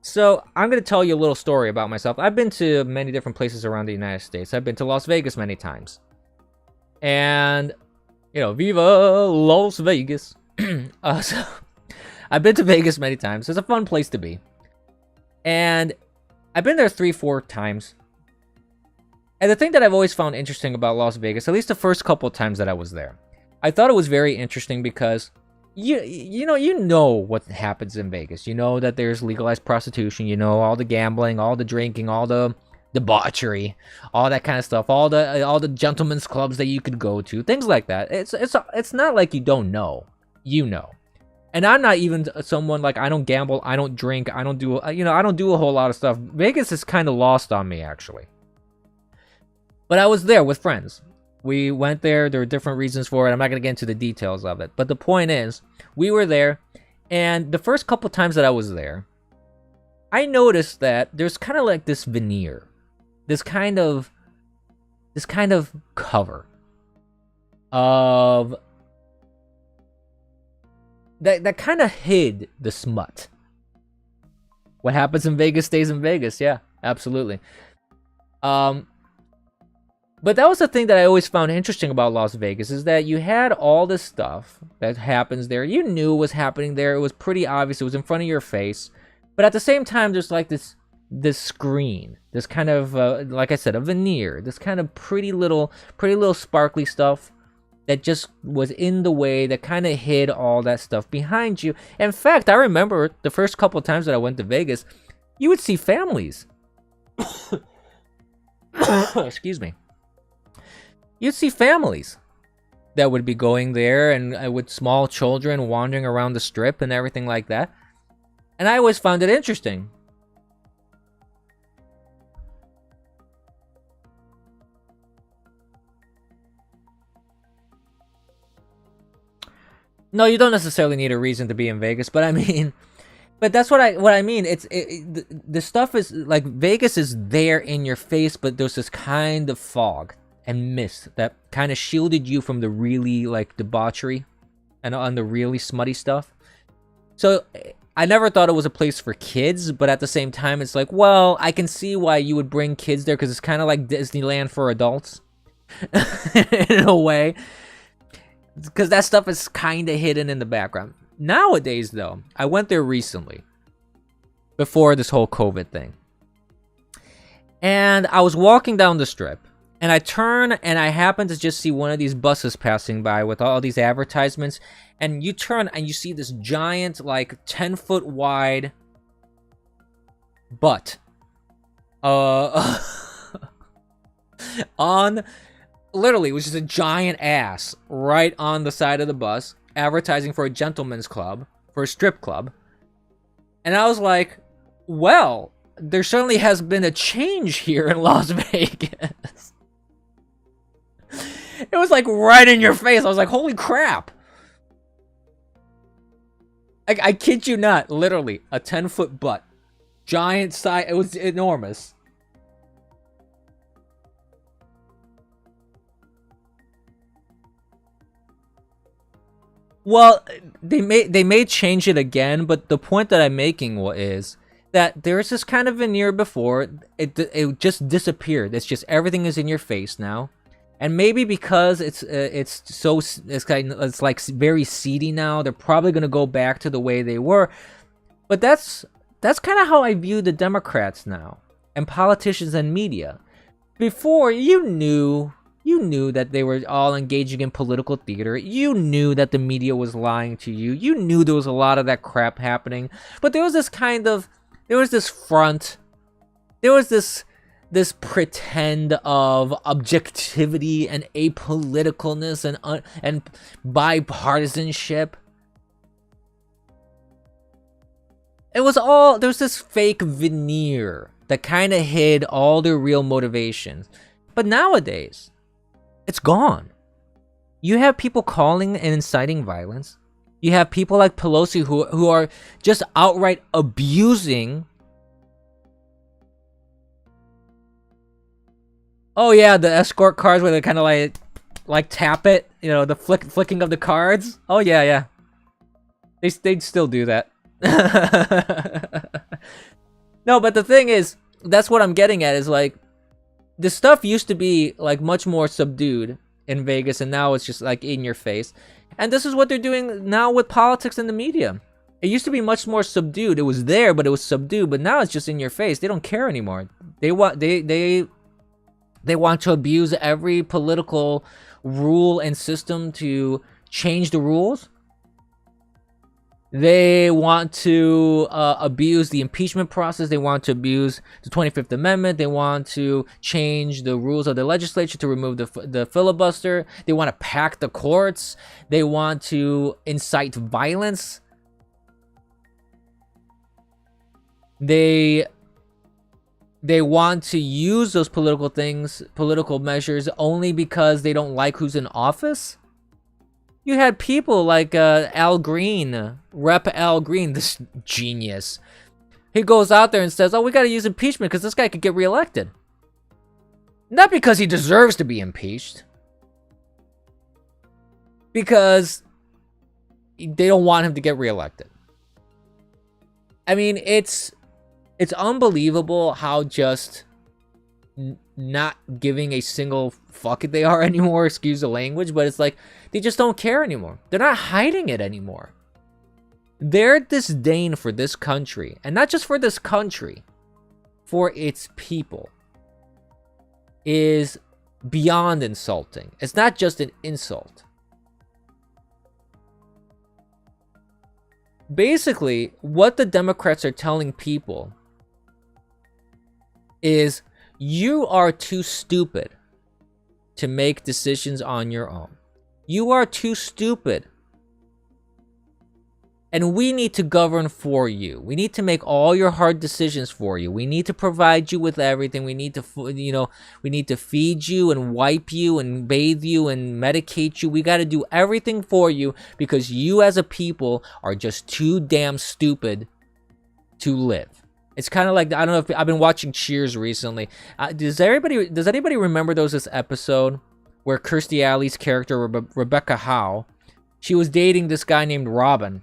So, I'm going to tell you a little story about myself. I've been to many different places around the United States. I've been to Las Vegas many times. And, Viva Las Vegas. So, I've been to Vegas many times. It's a fun place to be. And I've been there 3-4 times. And the thing that I've always found interesting about Las Vegas, at least the first couple of times that I was there, I thought it was very interesting because you know what happens in Vegas. You know that there's legalized prostitution. You know all the gambling, all the drinking, all the debauchery, all that kind of stuff. All the gentlemen's clubs that you could go to, things like that. It's not like you don't know. You know. And I'm not even someone like I don't gamble, I don't drink, I don't do I don't do a whole lot of stuff. Vegas is kind of lost on me actually. But I was there with friends. We went there. There were different reasons for it. I'm not going to get into the details of it. But the point is, we were there. And the first couple times that I was there, I noticed that there's kind of like this veneer. This kind of cover of that kind of hid the smut. What happens in Vegas stays in Vegas. Yeah, absolutely. But that was the thing that I always found interesting about Las Vegas is that you had all this stuff that happens there. You knew it was happening there. It was pretty obvious. It was in front of your face. But at the same time, there's like this screen, this kind of, like I said, a veneer, this kind of pretty little sparkly stuff that just was in the way, that kind of hid all that stuff behind you. In fact, I remember the first couple of times that I went to Vegas, you would see families. Excuse me. You'd see families that would be going there and with small children wandering around the strip and everything like that. And I always found it interesting. No, you don't necessarily need a reason to be in Vegas, but I mean, but that's what I mean. The stuff is like Vegas is there in your face, but there's this kind of fog and mist that kind of shielded you from the really like debauchery and on the really smutty stuff. So I never thought it was a place for kids, but at the same time, it's like, well, I can see why you would bring kids there because it's kind of like Disneyland for adults in a way. Because that stuff is kind of hidden in the background. Nowadays, though, I went there recently before this whole COVID thing. And I was walking down the strip. And I turn and I happen to just see one of these buses passing by with all these advertisements. And you turn and you see this giant, like 10-foot wide butt. On, literally, it was just a giant ass right on the side of the bus, advertising for a gentleman's club, for a strip club. And I was like, well, there certainly has been a change here in Las Vegas. It was like right in your face. I was like, holy crap. I kid you not, literally, a 10-foot butt. Giant size, it was enormous. Well, they may change it again, but the point that I'm making is that there's this kind of veneer before. It just disappeared. It's just everything is in your face now. And maybe because it's like very seedy now, they're probably gonna go back to the way they were. But that's kind of how I view the Democrats now, and politicians and media. Before, you knew that they were all engaging in political theater. You knew that the media was lying to you. You knew there was a lot of that crap happening. But there was this front. There was this pretend of objectivity and apoliticalness and bipartisanship. It was all, there's this fake veneer that kind of hid all their real motivations. But nowadays, it's gone. You have people calling and inciting violence. You have people like Pelosi who are just outright abusing. Oh yeah, the escort cards where they kind of like tap it, you know, the flicking of the cards. Oh yeah. They'd still do that. No, but the thing is, that's what I'm getting at is like, this stuff used to be like much more subdued in Vegas, and now it's just like in your face. And this is what they're doing now with politics and the media. It used to be much more subdued. It was there, but it was subdued. But now it's just in your face. They don't care anymore. They want to abuse every political rule and system to change the rules. They want to abuse the impeachment process. They want to abuse the 25th Amendment. They want to change the rules of the legislature to remove the filibuster. They want to pack the courts. They want to incite violence. They want to use those political measures only because they don't like who's in office. You had people like Al Green, Rep. Al Green, this genius. He goes out there and says, oh, we got to use impeachment because this guy could get reelected. Not because he deserves to be impeached. Because they don't want him to get reelected. I mean, it's unbelievable how just not giving a single fuck they are anymore, excuse the language, but it's like they just don't care anymore. They're not hiding it anymore. Their disdain for this country, and not just for this country, for its people, is beyond insulting. It's not just an insult. Basically, what the Democrats are telling people is, you are too stupid to make decisions on your own. You are too stupid. And we need to govern for you. We need to make all your hard decisions for you. We need to provide you with everything. We need to, we need to feed you and wipe you and bathe you and medicate you. We got to do everything for you because you as a people are just too damn stupid to live. It's kind of like, I don't know if I've been watching Cheers recently. Does anybody remember this episode where Kirstie Alley's character, Rebecca Howe, she was dating this guy named Robin.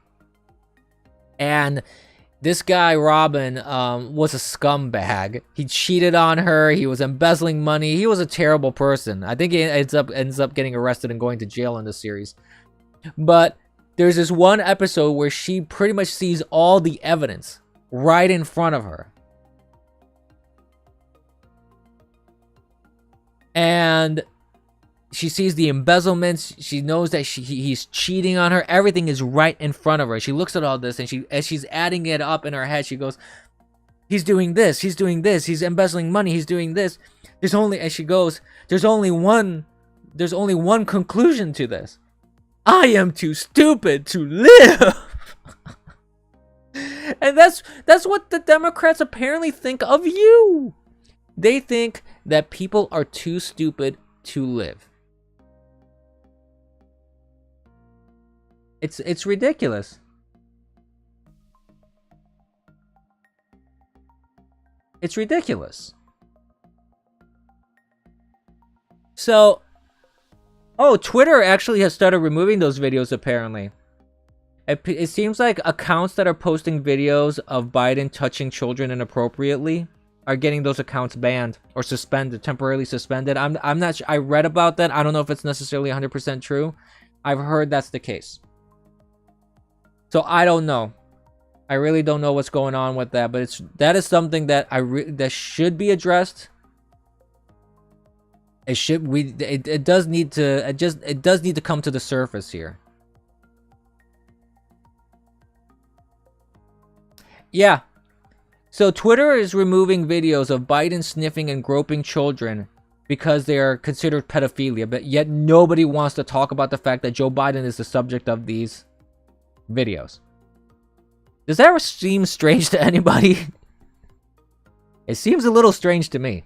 And this guy, Robin, was a scumbag. He cheated on her. He was embezzling money. He was a terrible person. I think he ends up getting arrested and going to jail in the series. But there's this one episode where she pretty much sees all the evidence right in front of her. And she sees the embezzlements. She knows that he's cheating on her. Everything is right in front of her. She looks at all this, and as she's adding it up in her head, she goes, "He's doing this. He's doing this. He's embezzling money. He's doing this." There's only one conclusion to this. I am too stupid to live. And that's what the Democrats apparently think of you. They think that people are too stupid to live. It's ridiculous. It's ridiculous. So, Twitter actually has started removing those videos apparently. It seems like accounts that are posting videos of Biden touching children inappropriately are getting those accounts banned or suspended, temporarily suspended. I'm not sure. I read about that. I don't know if it's necessarily 100% true. I've heard that's the case. So I don't know. I really don't know what's going on with that, but that is something that that should be addressed. It does need to come to the surface here. Yeah. So Twitter is removing videos of Biden sniffing and groping children because they are considered pedophilia, but yet nobody wants to talk about the fact that Joe Biden is the subject of these videos. Does that seem strange to anybody? It seems a little strange to me.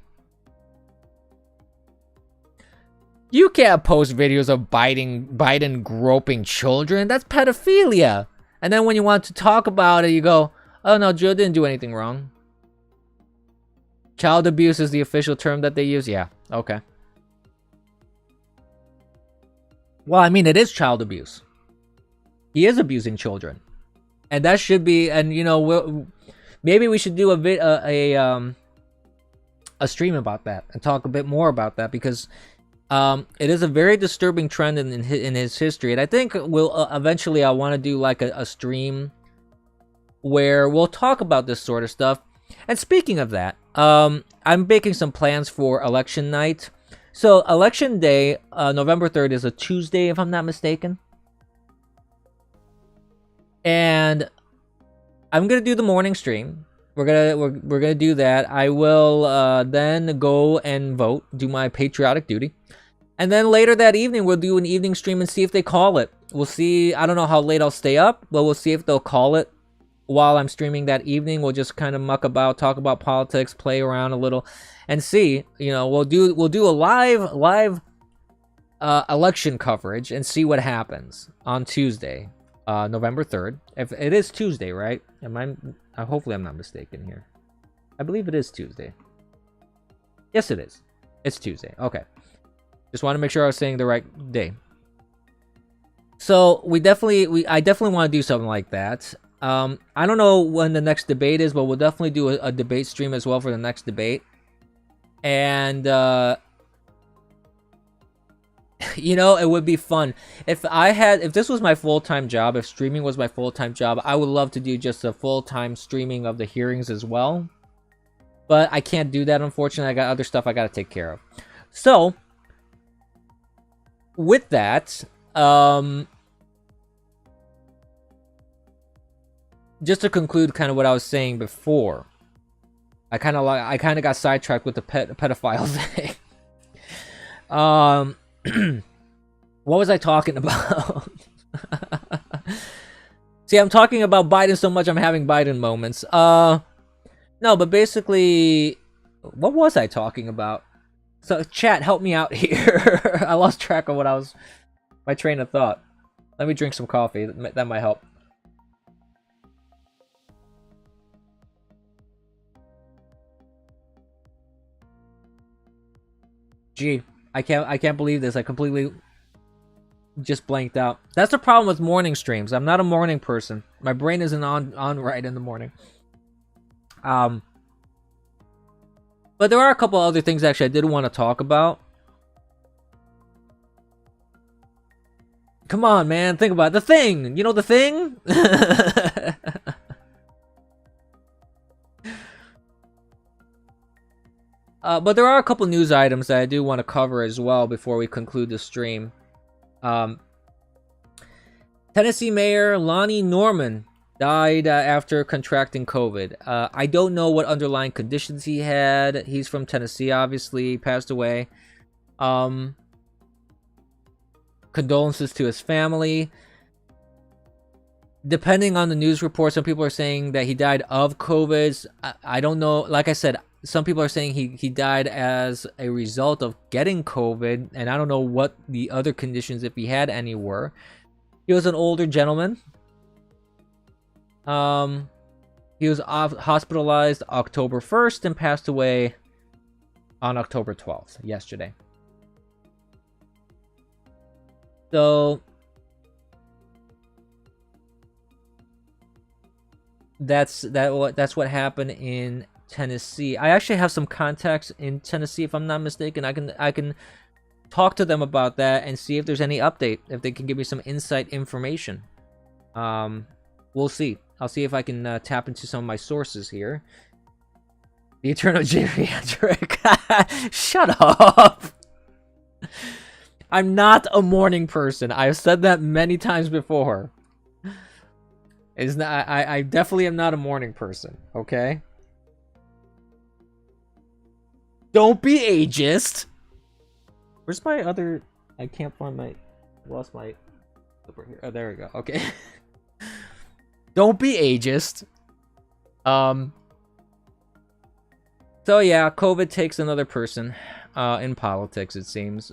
You can't post videos of Biden groping children. That's pedophilia. And then when you want to talk about it, you go, "Oh no, Joe didn't do anything wrong." Child abuse is the official term that they use? Yeah, okay. Well, I mean, it is child abuse. He is abusing children. And that should be, and maybe we should do a stream about that and talk a bit more about that, because it is a very disturbing trend in his history. And I think eventually I want to do like a stream where we'll talk about this sort of stuff. And speaking of that, I'm making some plans for election night. So election day, November 3rd, is a Tuesday, if I'm not mistaken. And I'm gonna do the morning stream. We're gonna do that. I will then go and vote, do my patriotic duty, and then later that evening we'll do an evening stream and see if they call it. We'll see. I don't know how late I'll stay up, but we'll see if they'll call it while I'm streaming that evening. We'll just kind of muck about, talk about politics, play around a little, and see. We'll do a live election coverage and see what happens on Tuesday, November 3rd. If it is Tuesday, right? Hopefully I'm not mistaken here. I believe it is Tuesday. Yes, it is. It's Tuesday. Okay. Just want to make sure I was saying the right day. So I definitely want to do something like that. I don't know when the next debate is, but we'll definitely do a debate stream as well for the next debate. And it would be fun if this was my full-time job. If streaming was my full-time job, I would love to do just a full-time streaming of the hearings as well. But I can't do that, unfortunately. I got other stuff I got to take care of. So with that, just to conclude kind of what I was saying before, I kind of got sidetracked with the pedophile thing. What was I talking about? See, I'm talking about Biden so much, I'm having Biden moments. No, but basically, what was I talking about? So, chat, help me out here. I lost track of my train of thought. Let me drink some coffee. That might help. Gee, I can't believe this. I completely just blanked out. That's the problem with morning streams. I'm not a morning person. My brain isn't on right in the morning. But there are a couple other things actually I did want to talk about. Come on, man. Think about it. The Thing. You know The Thing? But there are a couple news items that I do want to cover as well before we conclude the stream. Tennessee Mayor Lonnie Norman died after contracting COVID. I don't know what underlying conditions he had. He's from Tennessee, obviously. Passed away. Condolences to his family. Depending on the news reports, some people are saying that he died of COVID. I don't know. Like I said, some people are saying he died as a result of getting COVID, and I don't know what the other conditions, if he had any, were. He was an older gentleman. He was hospitalized October 1st and passed away on October 12th, yesterday. So that's what happened in Tennessee. I actually have some contacts in Tennessee, if I'm not mistaken. I can talk to them about that and see if there's any update, if they can give me some inside information. We'll see. I'll see if I can tap into some of my sources here. The Eternal Geriatric. Shut up. I'm not a morning person. I've said that many times before. It's not, I definitely am not a morning person, okay? Don't be ageist. Where's my other... I can't find my... I lost my... Over here. Oh, there we go. Okay. Don't be ageist. So yeah, COVID takes another person in politics, it seems.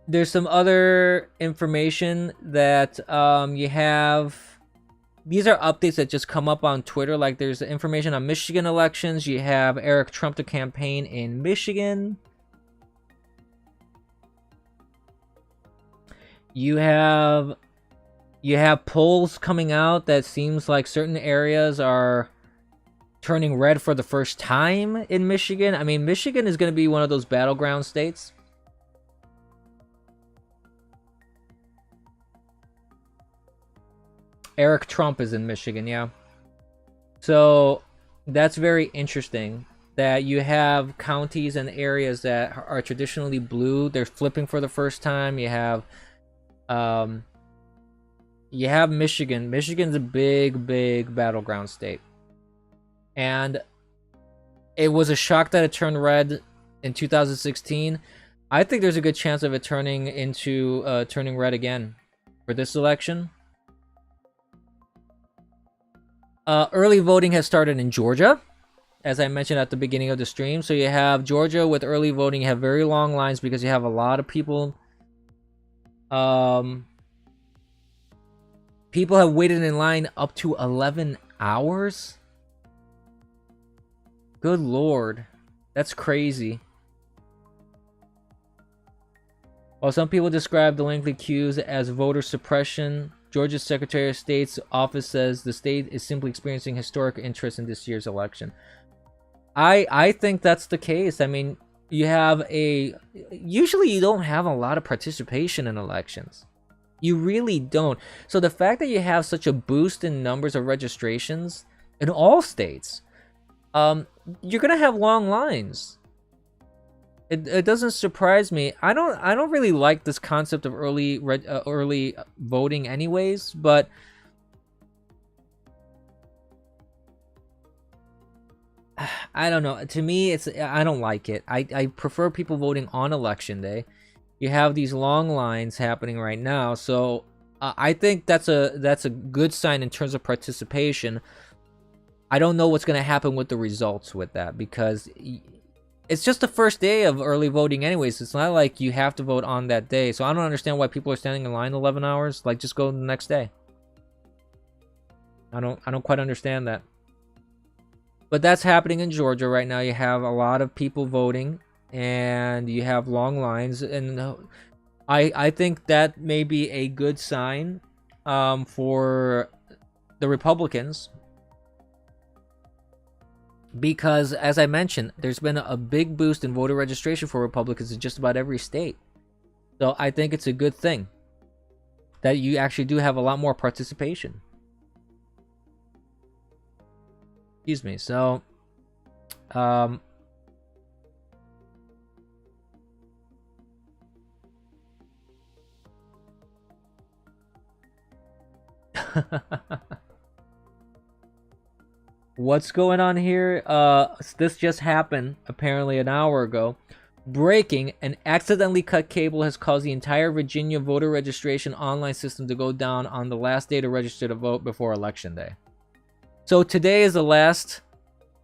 There's some other information that you have. These are updates that just come up on Twitter. Like there's information on Michigan elections. You have Eric Trump to campaign in Michigan. You have polls coming out that seems like certain areas are turning red for the first time in Michigan. I mean, Michigan is going to be one of those battleground states. Eric Trump is in Michigan, yeah. So that's very interesting that you have counties and areas that are traditionally blue. They're flipping for the first time. You have Michigan. Michigan's a big battleground state. And it was a shock that it turned red in 2016. I think there's a good chance of it turning red again for this election. Early voting has started in Georgia, as I mentioned at the beginning of the stream. So you have Georgia with early voting. You have very long lines because you have a lot of people. People have waited in line up to 11 hours. Good Lord. That's crazy. While some people describe the lengthy queues as voter suppression, Georgia's Secretary of State's office says the state is simply experiencing historic interest in this year's election. I think that's the case. I mean, usually you don't have a lot of participation in elections. You really don't. So the fact that you have such a boost in numbers of registrations in all states, you're gonna have long lines. It doesn't surprise me. I don't really like this concept of early voting, anyways. But I don't know. To me, I don't like it. I prefer people voting on election day. you have these long lines happening right now. So I think that's a good sign in terms of participation. I don't know what's going to happen with the results with that, because it's just the first day of early voting anyways. It's not like you have to vote on that day. So I don't understand why people are standing in line 11 hours. Like, just go the next day. I don't quite understand that. But that's happening in Georgia right now. You have a lot of people voting, and you have long lines, and I think that may be a good sign for the Republicans, because, as I mentioned, there's been a big boost in voter registration for Republicans in just about every state. So I think it's a good thing that you actually do have a lot more participation. Excuse me. So, what's going on here? This just happened apparently an hour ago. Breaking: an accidentally cut cable has caused the entire Virginia voter registration online system to go down on the last day to register to vote before Election Day. So today is the last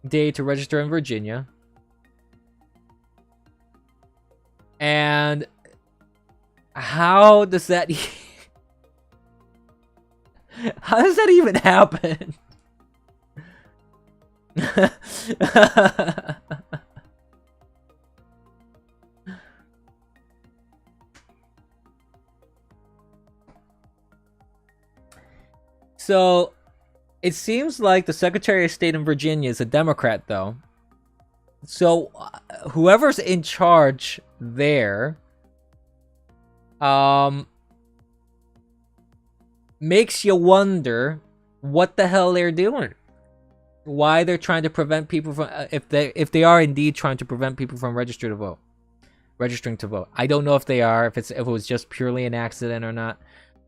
day to register in Virginia. And how does that how does that even happen? So it seems like the Secretary of State in Virginia is a Democrat, though. So whoever's in charge there makes you wonder what the hell they're doing. Why they're trying to prevent people from, if they are indeed trying to prevent people from registering to vote. I don't know if they are, if it was just purely an accident or not.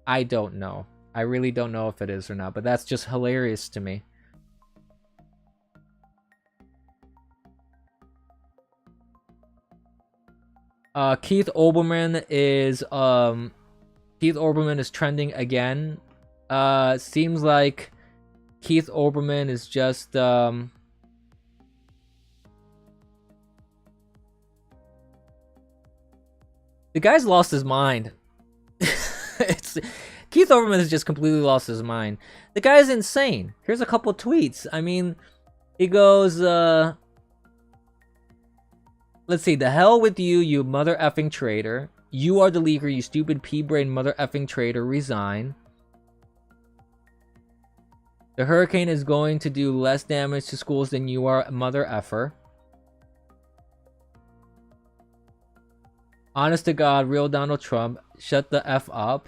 I don't know. I really don't know if it is or not, but that's just hilarious to me. Keith Olbermann is trending again. Seems like Keith Olbermann is just the guy's lost his mind. Keith Olbermann has just completely lost his mind. The guy's insane. Here's a couple tweets. I mean, he goes, let's see. The hell with you, you mother effing traitor. You are the leaker, you stupid pea-brain mother effing traitor. Resign. The hurricane is going to do less damage to schools than you are, mother effer. Honest to God, real Donald Trump. Shut the F up.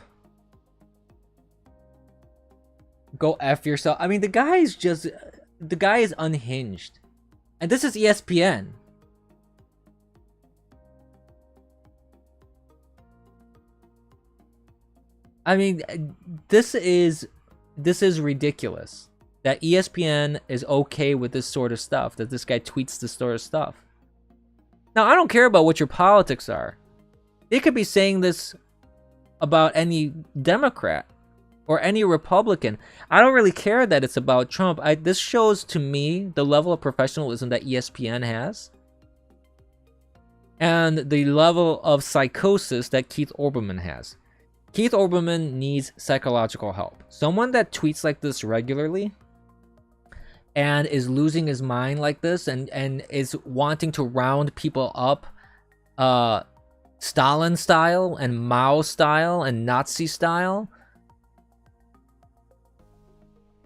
Go F yourself. I mean, the guy is unhinged. And this is ESPN. I mean, this is ridiculous. That ESPN is okay with this sort of stuff. That this guy tweets this sort of stuff. Now, I don't care about what your politics are. They could be saying this about any Democrat or any Republican. I don't really care that it's about Trump. This shows to me the level of professionalism that ESPN has, and the level of psychosis that Keith Olbermann has. Keith Olbermann needs psychological help. Someone that tweets like this regularly and is losing his mind like this, and is wanting to round people up Stalin style and Mao style and Nazi style.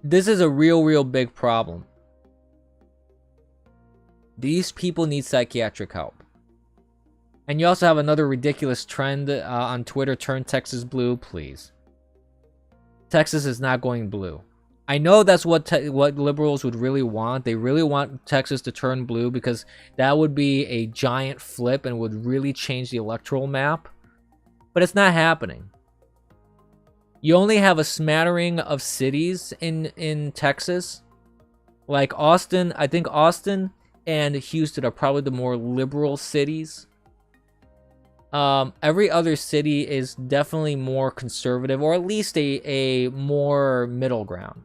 This is a real big problem. These people need psychiatric help. And you also have another ridiculous trend on Twitter: turn Texas blue, please. Texas is not going blue. I know that's what liberals would really want. They really want Texas to turn blue, because that would be a giant flip and would really change the electoral map. But it's not happening. You only have a smattering of cities in Texas. Like Austin, I think Austin and Houston are probably the more liberal cities. Every other city is definitely more conservative, or at least a more middle ground.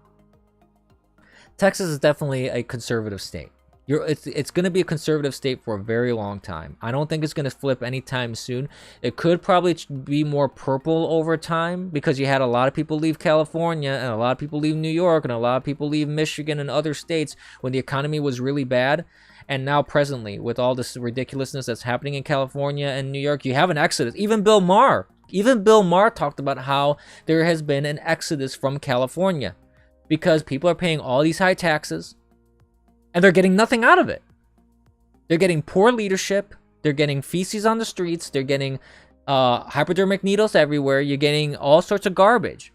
Texas is definitely a conservative state. It's going to be a conservative state for a very long time. I don't think it's going to flip anytime soon. It could probably be more purple over time, because you had a lot of people leave California, and a lot of people leave New York, and a lot of people leave Michigan and other states when the economy was really bad. And now presently, with all this ridiculousness that's happening in California and New York, you have an exodus. Even Bill Maher talked about how there has been an exodus from California because people are paying all these high taxes and they're getting nothing out of it. They're getting poor leadership. They're getting feces on the streets. They're getting hypodermic needles everywhere. You're getting all sorts of garbage.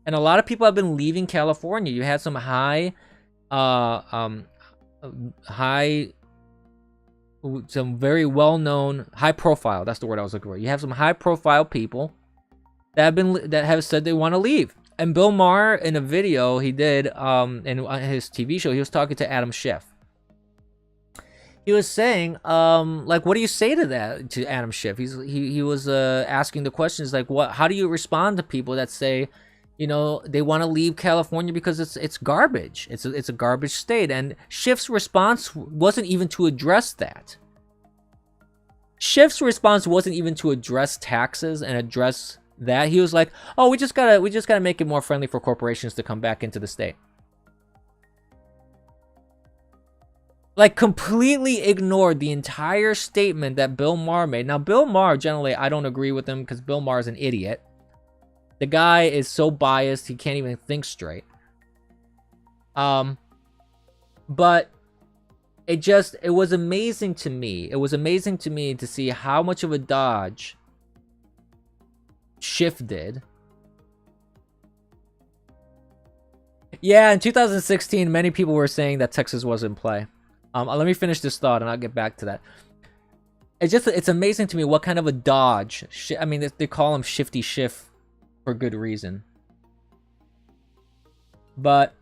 And a lot of people have been leaving California. You had some some very well-known, high-profile, that's the word I was looking for. You have some high-profile people that have said they want to leave. And Bill Maher, in a video he did in his TV show, he was talking to Adam Schiff. He was saying, like, what do you say to that, to Adam Schiff? He was asking the questions like, how do you respond to people that say, you know, they want to leave California because it's garbage. It's a garbage state. And Schiff's response wasn't even to address that. Schiff's response wasn't even to address taxes and address that. He was like, "Oh, we just gotta make it more friendly for corporations to come back into the state." Like, completely ignored the entire statement that Bill Maher made. Now, Bill Maher, generally, I don't agree with him because Bill Maher is an idiot. The guy is so biased, he can't even think straight. But it was amazing to me. It was amazing to me to see how much of a dodge Schiff did. Yeah, in 2016, many people were saying that Texas was in play. Let me finish this thought and I'll get back to that. It's amazing to me what kind of a dodge. I mean, they call him Shifty Schiff for good reason. But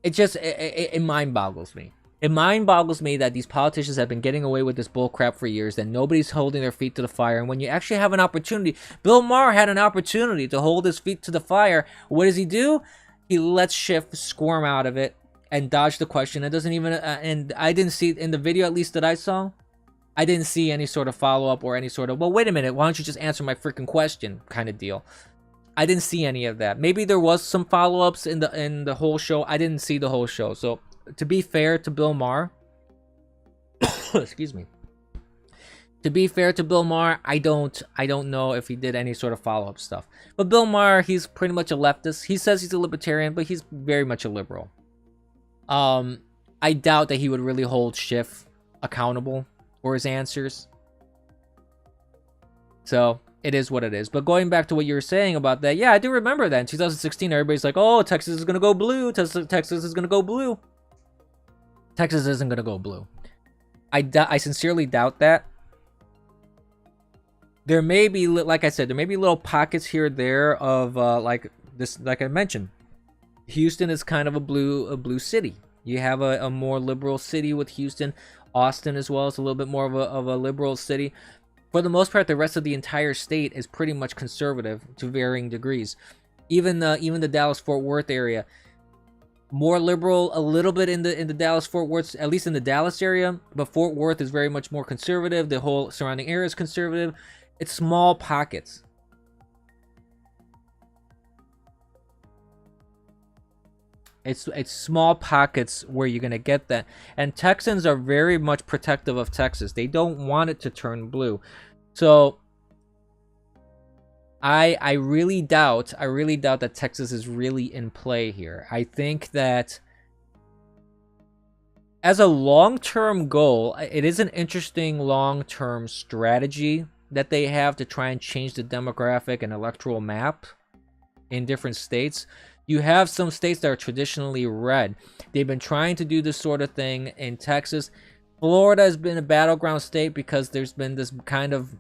it mind boggles me. It mind boggles me that these politicians have been getting away with this bull crap for years, that nobody's holding their feet to the fire. And when you actually have an opportunity, Bill Maher had an opportunity to hold his feet to the fire. What does he do? He lets Schiff squirm out of it and dodge the question. It doesn't even, and I didn't see in the video, at least that I saw, I didn't see any sort of follow-up or any sort of, well, wait a minute, why don't you just answer my freaking question kind of deal. I didn't see any of that. Maybe there was some follow-ups in the whole show. I didn't see the whole show. So, to be fair to Bill Maher, excuse me. To be fair to Bill Maher, I don't know if he did any sort of follow-up stuff. But Bill Maher, he's pretty much a leftist. He says he's a libertarian, but he's very much a liberal. I doubt that he would really hold Schiff accountable for his answers. So, it is what it is. But going back to what you were saying about that, yeah, I do remember that. In 2016, everybody's like, oh, Texas is going to go blue. Texas is going to go blue. Texas isn't going to go blue. I sincerely doubt that. There may be, like I said, there may be little pockets here or there of, like I mentioned, Houston is kind of a blue city. You have a more liberal city with Houston. Austin as well is a little bit more of a liberal city. For the most part, the rest of the entire state is pretty much conservative to varying degrees. Even the Dallas-Fort Worth area, more liberal a little bit in the Dallas-Fort Worth, at least in the Dallas area, but Fort Worth is very much more conservative. The whole surrounding area is conservative. It's small pockets. It's small pockets where you're going to get that. And Texans are very much protective of Texas. They don't want it to turn blue. So I really doubt that Texas is really in play here. I think that as a long-term goal, it is an interesting long-term strategy that they have to try and change the demographic and electoral map in different states. You have some states that are traditionally red. They've been trying to do this sort of thing in Texas. Florida has been a battleground state because there's been this kind of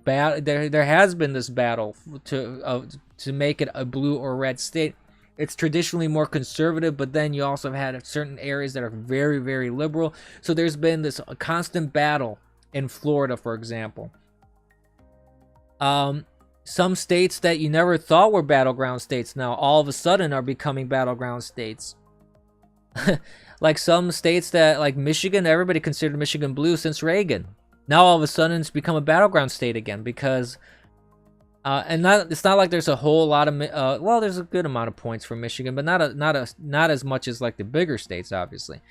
there has been this battle to make it a blue or red state. it's traditionally more conservative, but then you also have had certain areas that are very, very liberal. So there's been this constant battle in Florida, for example. Some states that you never thought were battleground states now all of a sudden are becoming battleground states. Like some states that, like Michigan, everybody considered Michigan blue since Reagan. Now all of a sudden it's become a battleground state again because, it's not like there's a whole lot of, well, there's a good amount of points for Michigan, but not as much as like the bigger states, obviously.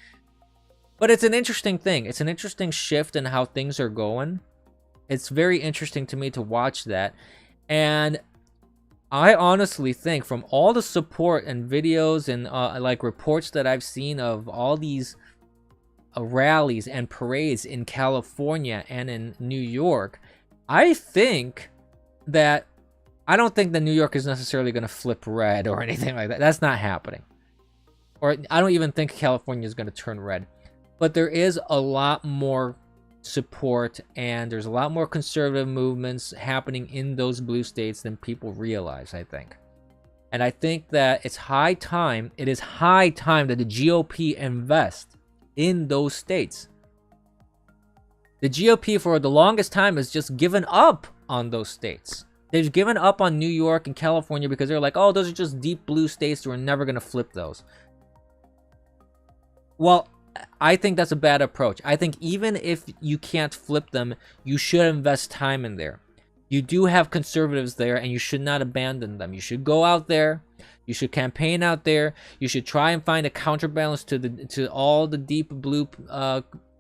But it's an interesting thing. It's an interesting shift in how things are going. It's very interesting to me to watch that. And I honestly think from all the support and videos and like reports that I've seen of all these rallies and parades in California and in New York, I think that I don't think that New York is necessarily going to flip red or anything like that. That's not happening. Or I don't even think California is going to turn red. But there is a lot more support and there's a lot more conservative movements happening in those blue states than people realize, I think. And I think that it is high time that the GOP invest in those states. The GOP for the longest time has just given up on those states. They've given up on New York and California because they're like, oh, those are just deep blue states. We're never going to flip those. Well, I think that's a bad approach. I think even if you can't flip them, you should invest time in there. You do have conservatives there, and you should not abandon them. You should go out there. You should campaign out there. You should try and find a counterbalance to all the deep blue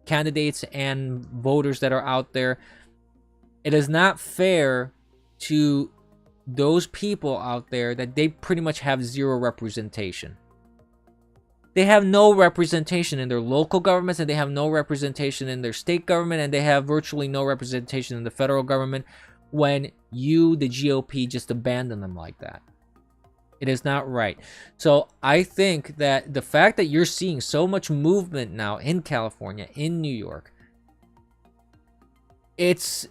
candidates and voters that are out there. It is not fair to those people out there that they pretty much have zero representation. They have no representation in their local governments, and they have no representation in their state government, and they have virtually no representation in the federal government when you, the GOP, just abandon them like that. It is not right. So I think that the fact that you're seeing so much movement now in California, in New York, it's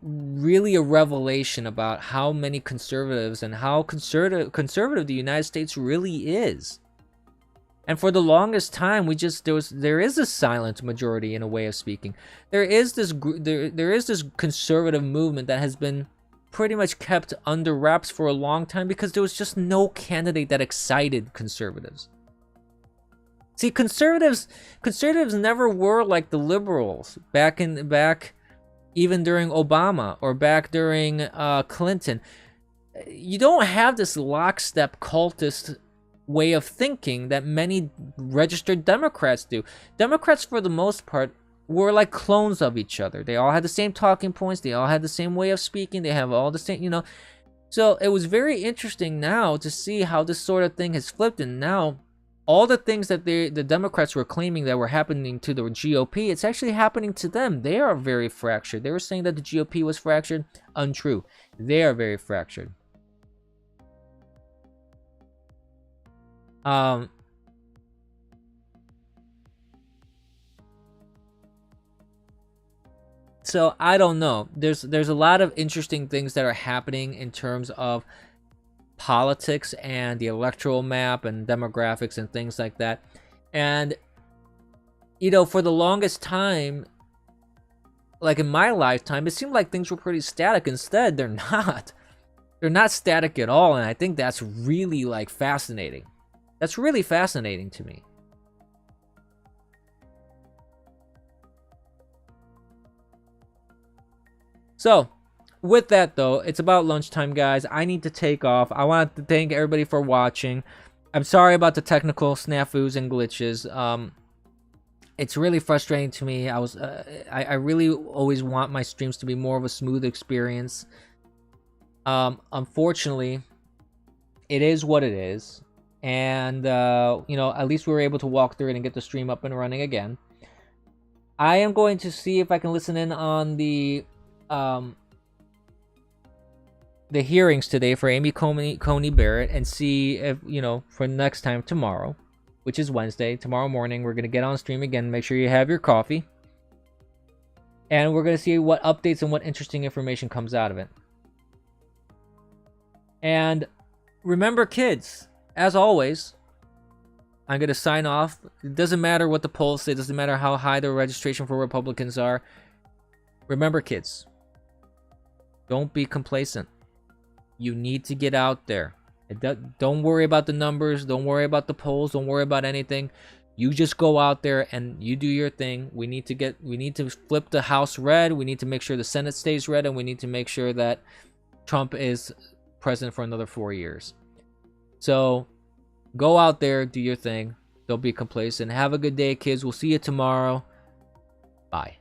really a revelation about how many conservatives and how conservative the United States really is. And for the longest time, there is a silent majority, in a way of speaking. There is this conservative movement that has been pretty much kept under wraps for a long time because there was just no candidate that excited conservatives. See, conservatives never were like the liberals back even during Obama or back during Clinton. You don't have this lockstep cultist way of thinking that many registered Democrats do. Democrats, for the most part, were like clones of each other. They all had the same talking points. They all had the same way of speaking. They have all the same, So it was very interesting now to see how this sort of thing has flipped. And now all the things that the Democrats were claiming that were happening to the GOP, it's actually happening to them. They are very fractured. They were saying that the GOP was fractured. Untrue. They are very fractured. So I don't know. There's a lot of interesting things that are happening in terms of politics and the electoral map and demographics and things like that. And for the longest time, like in my lifetime, it seemed like things were pretty static. Instead, they're not. They're not static at all, and I think that's really like fascinating. That's really fascinating to me. So, with that though, it's about lunchtime, guys. I need to take off. I want to thank everybody for watching. I'm sorry about the technical snafus and glitches. It's really frustrating to me. I really always want my streams to be more of a smooth experience. Unfortunately, it is what it is. And, at least we were able to walk through it and get the stream up and running again. I am going to see if I can listen in on the hearings today for Amy Coney Barrett and see if, for next time tomorrow, which is Wednesday, tomorrow morning, we're going to get on stream again. Make sure you have your coffee. And we're going to see what updates and what interesting information comes out of it. And remember, kids, as always, I'm going to sign off. It doesn't matter what the polls say. It doesn't matter how high the registration for Republicans are. Remember, kids, don't be complacent. You need to get out there. Don't worry about the numbers. Don't worry about the polls. Don't worry about anything. You just go out there and you do your thing. We need to flip the House red. We need to make sure the Senate stays red, and we need to make sure that Trump is president for another 4 years. So go out there, do your thing. Don't be complacent. Have a good day, kids. We'll see you tomorrow. Bye.